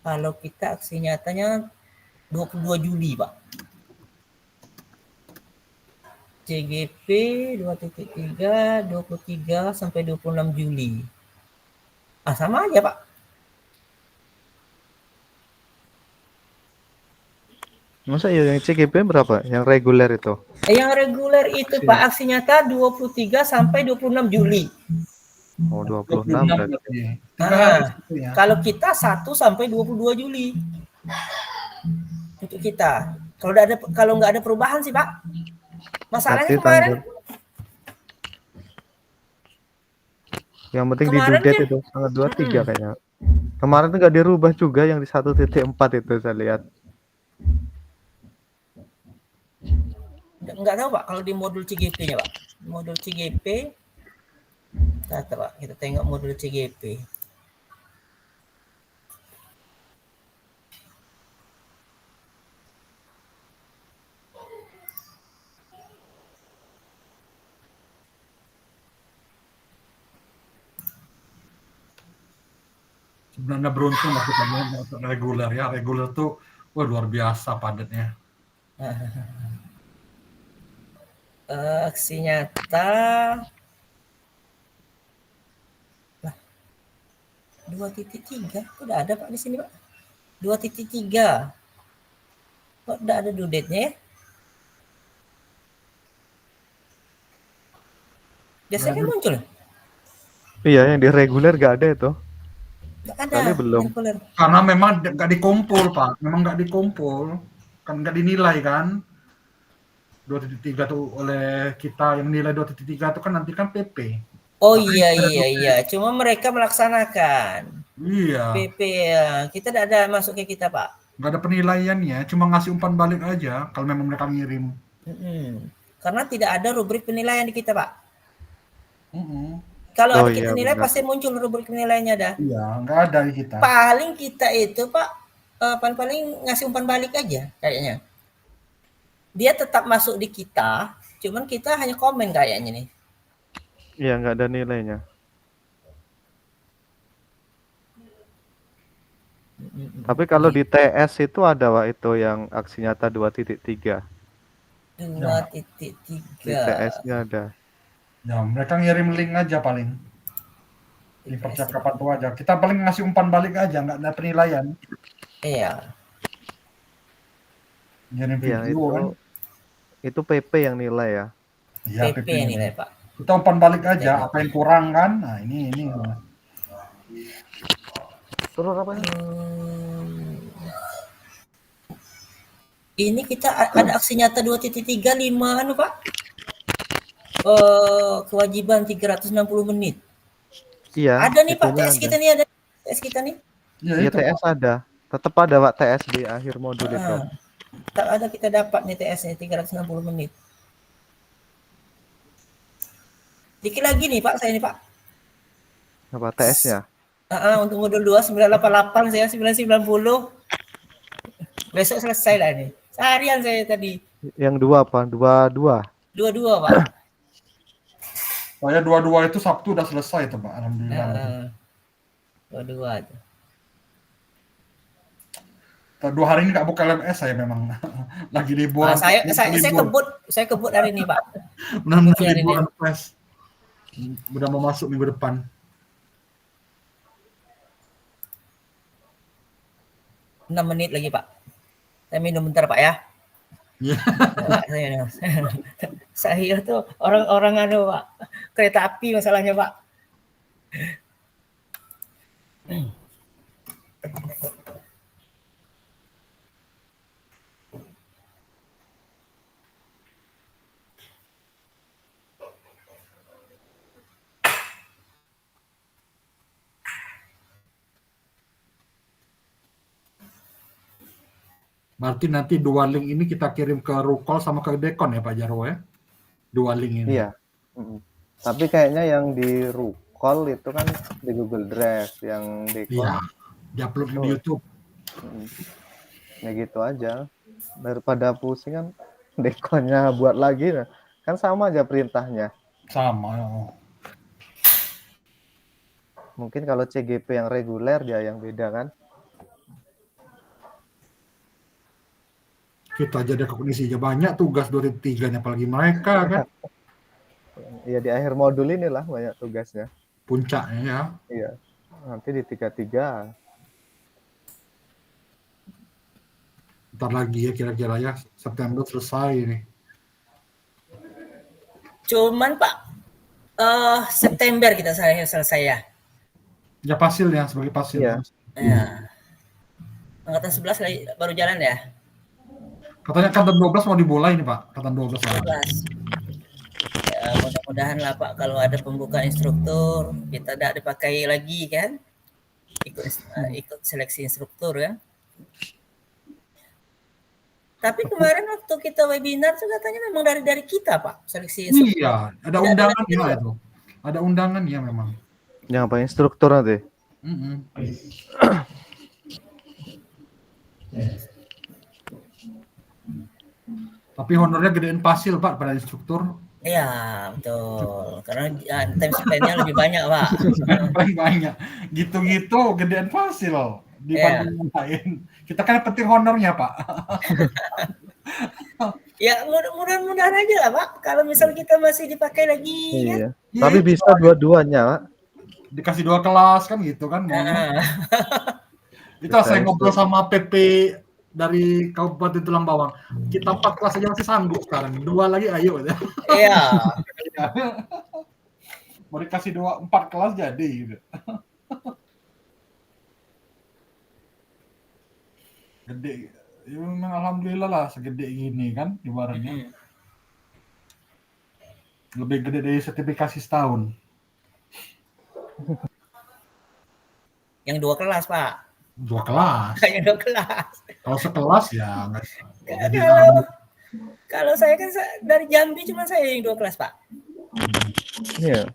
Kalau kita aksi nyatanya 22 Juli, Pak. CGP 2.3 23 sampai 26 Juli. Sama aja, Pak. Masa ya yang CGP berapa? Yang reguler itu? Yang reguler itu Pak, aksi nyata 23 sampai 26 Juli. Oh, 26 berarti. Kalau kita 1 sampai 22 Juli. Untuk kita. Kalau nggak ada perubahan sih, Pak. Masalahnya Berarti kemarin yang penting di due date itu tanggal 23 kayaknya. Kemarin tuh nggak dirubah juga yang di 1.4 itu saya lihat. Nggak tahu Pak kalau di modul CGP-nya Pak. Modul CGP kita tengok modul CGP. Sebenarnya beruntung maksudnya reguler ya. Reguler tuh luar biasa padatnya. Aksi nyata 2.3 udah ada Pak di sini Pak. 2.3 kok udah ada due date-nya ya? Biasanya kan muncul. Iya, yang di reguler gak ada itu. Nggak ada. Belum. Reguler. Karena memang nggak dikumpul Pak. Memang nggak dikumpul. Kan nggak dinilai kan. 2.3 tuh oleh kita yang nilai 2.3 itu kan nanti kan PP. Oh iya. Cuma mereka melaksanakan. Iya. PP ya. Kita tidak ada masuk ke kita Pak. Nggak ada penilaiannya, cuma ngasih umpan balik aja kalau memang mereka ngirim. Karena tidak ada rubrik penilaian di kita Pak. Mm-mm. Kalau Oh, ada kita iya, nilai benar. pasti muncul rubrik penilaiannya dah. Iya, nggak ada di kita. Paling kita itu Pak, paling ngasih umpan balik aja kayaknya. Dia tetap masuk di kita, cuman kita hanya komen kayaknya nih. Iya, nggak ada nilainya. Tapi kalau di TS itu ada Pak itu yang aksi nyata 2.3. 2.3. Di TS-nya ada. Ya, mereka ngirim link aja paling. Di percakapan tuh aja. Kita paling ngasih umpan balik aja, nggak ada penilaian. Iya. Ngirim Iya, video kan. itu PP yang nilai ya. Iya, PP yang nilai Pak. Kita umpan balik aja, apa yang kurang kan. Nah, ini. Terus apa? Ini kita ada aksi nyata 2.3 5 anu Pak. Kewajiban 360 menit. Iya. Ada nih Pak, TS kita nih ada. TS kita nih. Iya, TS ada. Tetap ada Pak TS di akhir modul itu. Tak ada kita dapat nih TS-nya 360 menit. Dikit lagi nih Pak, saya nih Pak. Apa TS-nya? Untuk modul 2 988 saya 990. Besok selesai lah nih. Seharian saya tadi. Yang 2 apa? 22. 22 Pak. Saya 22 itu Sabtu udah selesai tuh Pak, alhamdulillah. 22 tuh. 2 hari ini nggak buka LMS saya memang lagi liburan. Saya kebut hari ini Pak. Benar-benar liburan pes. Udah mau masuk minggu depan. Enam menit lagi Pak. Saya minum bentar Pak ya. Saya tuh orang anu Pak. Kereta api masalahnya Pak. Berarti nanti 2 link ini kita kirim ke Rukol sama ke Dekon ya Pak Jarwo ya? 2 link ini. Iya. Tapi kayaknya yang di Rukol itu kan di Google Drive, yang Dekon Iya, diupload di YouTube. ya gitu aja. Daripada pusing kan Dekonnya buat lagi, nah. Kan sama aja perintahnya. Sama. Mungkin kalau CGP yang reguler ya yang beda kan. Kita aja ada kognisinya banyak, tugas 2.3-nya apalagi mereka kan. Ya di akhir modul inilah banyak tugasnya. Puncaknya ya. Iya. Nanti di 3.3. Ntar lagi ya kira-kira ya, September selesai ini. Cuman Pak, September kita selesai ya. Ya pasil ya, sebagai pasil. Iya. Ya. Angkatan 11 lagi baru jalan ya? Katanya angkatan 12 mau dimulai nih Pak, angkatan 12. 12. Ya, mudah-mudahan lah Pak, kalau ada pembukaan instruktur, kita tidak dipakai lagi kan? Ikut seleksi instruktur kan? Tapi kemarin waktu kita webinar tuh katanya memang dari kita Pak, seleksi instruktur. Iya, ada undangannya itu. Ada undangannya memang. Yang apa instruktur nanti? Tapi honornya gedein pasil Pak pada instruktur. Iya betul, karena time spend-nya lebih banyak Pak. Banyak, gitu-gitu gedean pasil dibanding yang lain. Kita kan penting honornya Pak. Ya mudah-mudahan aja lah Pak, kalau misal kita masih dipakai lagi. Iya. Kan? Tapi bisa dua-duanya Pak. Dikasih 2 kelas kan gitu kan. Itu saya ngobrol sama PP dari Kabupaten Tulang Bawang. Kita 4 kelas aja masih sanggup sekarang. 2 lagi ayo. Iya. Mau dikasih 4 kelas jadi gitu. Gede. Ya, memang alhamdulillah lah segede gini kan ibaratnya. Lebih gede dari sertifikasi setahun. Yang 2 kelas Pak. 2 kelas. Yang 2 kelas. Kalau sekelas ya nggak. Kalau saya kan dari Jambi cuma saya yang 2 kelas Pak. Iya.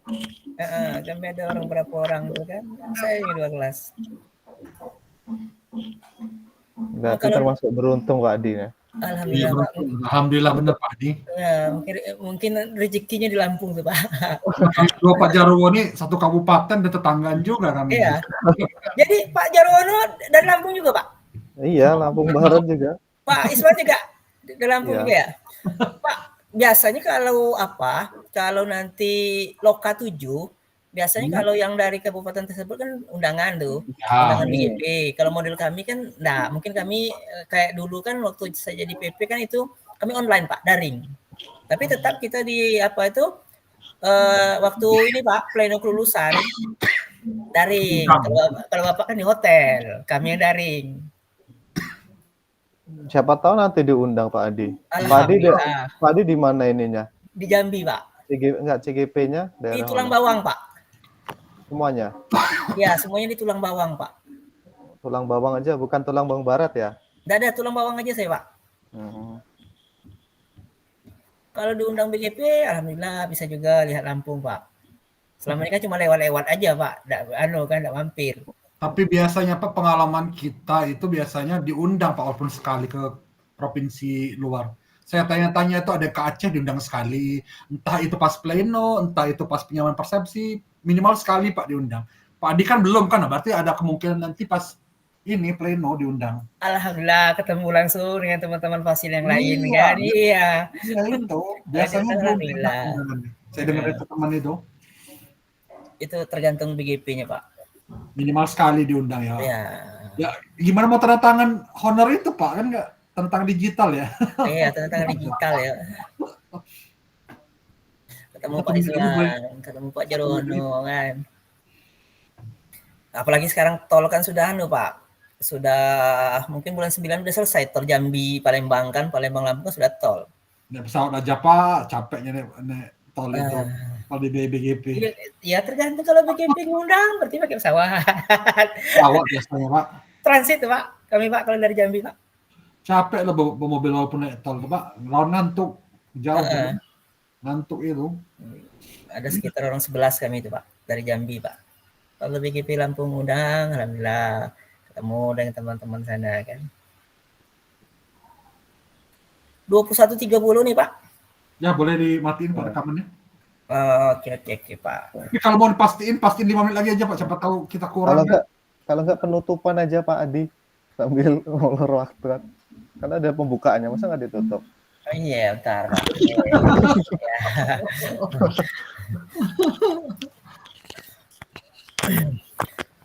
Jambi ada orang berapa orang tuh kan, saya yang 2 kelas. Berarti termasuk beruntung Pak Adi ya. Alhamdulillah Pak. Alhamdulillah benar Pak Adi. Ya, mungkin rezekinya di Lampung tuh Pak. Dua Pak Jarwo ini satu kabupaten dan tetanggaan juga kami. Iya. Jadi Pak Jarwono dari Lampung juga Pak? Iya, Lampung Barat juga. Pak Iswan juga dari Lampung juga ya? Pak, biasanya kalau nanti Loka 7, biasanya kalau yang dari kabupaten tersebut kan undangan tuh, undangan BGP. Kalau model kami kan, mungkin kami kayak dulu kan waktu saya jadi PP kan itu kami online Pak, daring. Tapi tetap kita waktu ini Pak, pleno kelulusan daring. Kalau Bapak kan di hotel, kami yang daring. Siapa tahu nanti diundang Pak Adi. Pak Adi di mana ininya? Di Jambi Pak. CGP-nya? Di Tulang Bawang Pak. Semuanya? Ya, semuanya di Tulang Bawang Pak. Tulang Bawang aja, bukan Tulang Bawang Barat ya? Tidak ada, Tulang Bawang aja saya Pak. Kalau diundang BGP, alhamdulillah bisa juga lihat Lampung Pak. Selama ini kan cuma lewat-lewat aja Pak, nggak mampir. Tapi biasanya Pak, pengalaman kita itu biasanya diundang Pak, walaupun sekali ke provinsi luar. Saya tanya-tanya itu ada ke Aceh diundang sekali, entah itu pas pleno, entah itu pas penyamaan persepsi, minimal sekali Pak diundang. Pak Adi kan belum kan, berarti ada kemungkinan nanti pas ini pleno diundang. Alhamdulillah ketemu langsung dengan teman-teman fasil yang lain kan. Iya. Iya itu, biasanya alhamdulillah. Saya dengar dari teman itu. Itu tergantung BGP-nya Pak. Minimal sekali diundang ya. Ya, gimana mau tanda tangan honor itu Pak, kan nggak tentang digital ya? Iya, tentang digital ya. Ketemu Pak Iswan, ketemu Pak Jarwono kan. Apalagi sekarang tol kan sudah Pak. Sudah mungkin bulan 9 udah selesai tol Jambi Palembang kan, Palembang Lampung sudah tol. Naik pesawat aja Pak, capeknya naik tol itu. Kalau di BGP. Ya tergantung, kalau BGP ngundang berarti pakai pesawat. Pesawat biasanya Pak. Transit Pak, kami Pak kalau dari Jambi Pak. Capek lah bawa mobil walaupun naik tol Pak, lawan ngantuk jauh. ngantuk itu. Ada sekitar orang 11 kami itu Pak, dari Jambi Pak. Kalau BGP Lampung undang, alhamdulillah ketemu dengan teman-teman sana kan. 21.30 nih Pak. Ya boleh dimatiin Pak rekamannya. Oke Pak. Tapi kalau mau pastiin 5 menit lagi aja Pak, siapa tahu kita kurang. Kalau enggak penutupan aja Pak Adi sambil ngulur waktu kan. Karena ada pembukaannya, masa nggak ditutup? Oh iya, bentar Pak.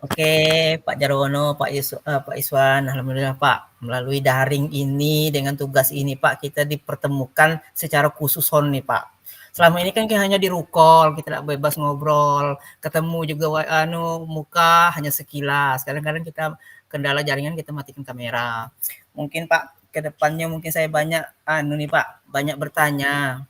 Oke, Pak Jarwono, Pak Iswan, alhamdulillah Pak, melalui daring ini dengan tugas ini Pak, kita dipertemukan secara khusus nih Pak. Selama ini kan hanya di rukol, kita tidak bebas ngobrol, ketemu juga muka hanya sekilas. Kadang-kadang kita kendala jaringan kita matikan kamera. Mungkin Pak kedepannya mungkin saya banyak banyak bertanya.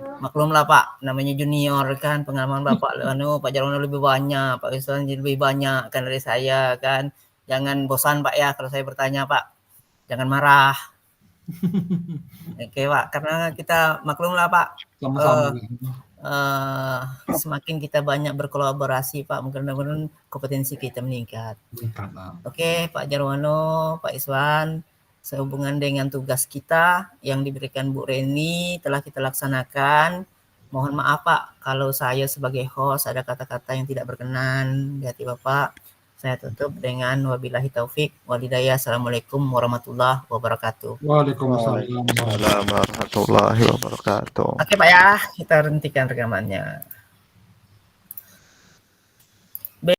Maklumlah Pak, namanya junior kan, pengalaman Bapak Pak Jarwono lebih banyak, Pak Iswan lebih banyak kan dari saya kan. Jangan bosan Pak ya kalau saya bertanya Pak. Jangan marah. Oke Pak, karena kita maklumlah Pak. Semakin kita banyak berkolaborasi Pak, mudah-mudahan kompetensi kita meningkat. Oke Pak Jarwono, Pak Iswan, sehubungan dengan tugas kita yang diberikan Bu Reni telah kita laksanakan. Mohon maaf Pak kalau saya sebagai host ada kata-kata yang tidak berkenan di hati Bapak. Saya tutup dengan wabillahi taufik walhidayah. Assalamualaikum warahmatullahi wabarakatuh. Waalaikumsalam warahmatullahi wabarakatuh. Oke Pak ya, kita hentikan rekamannya.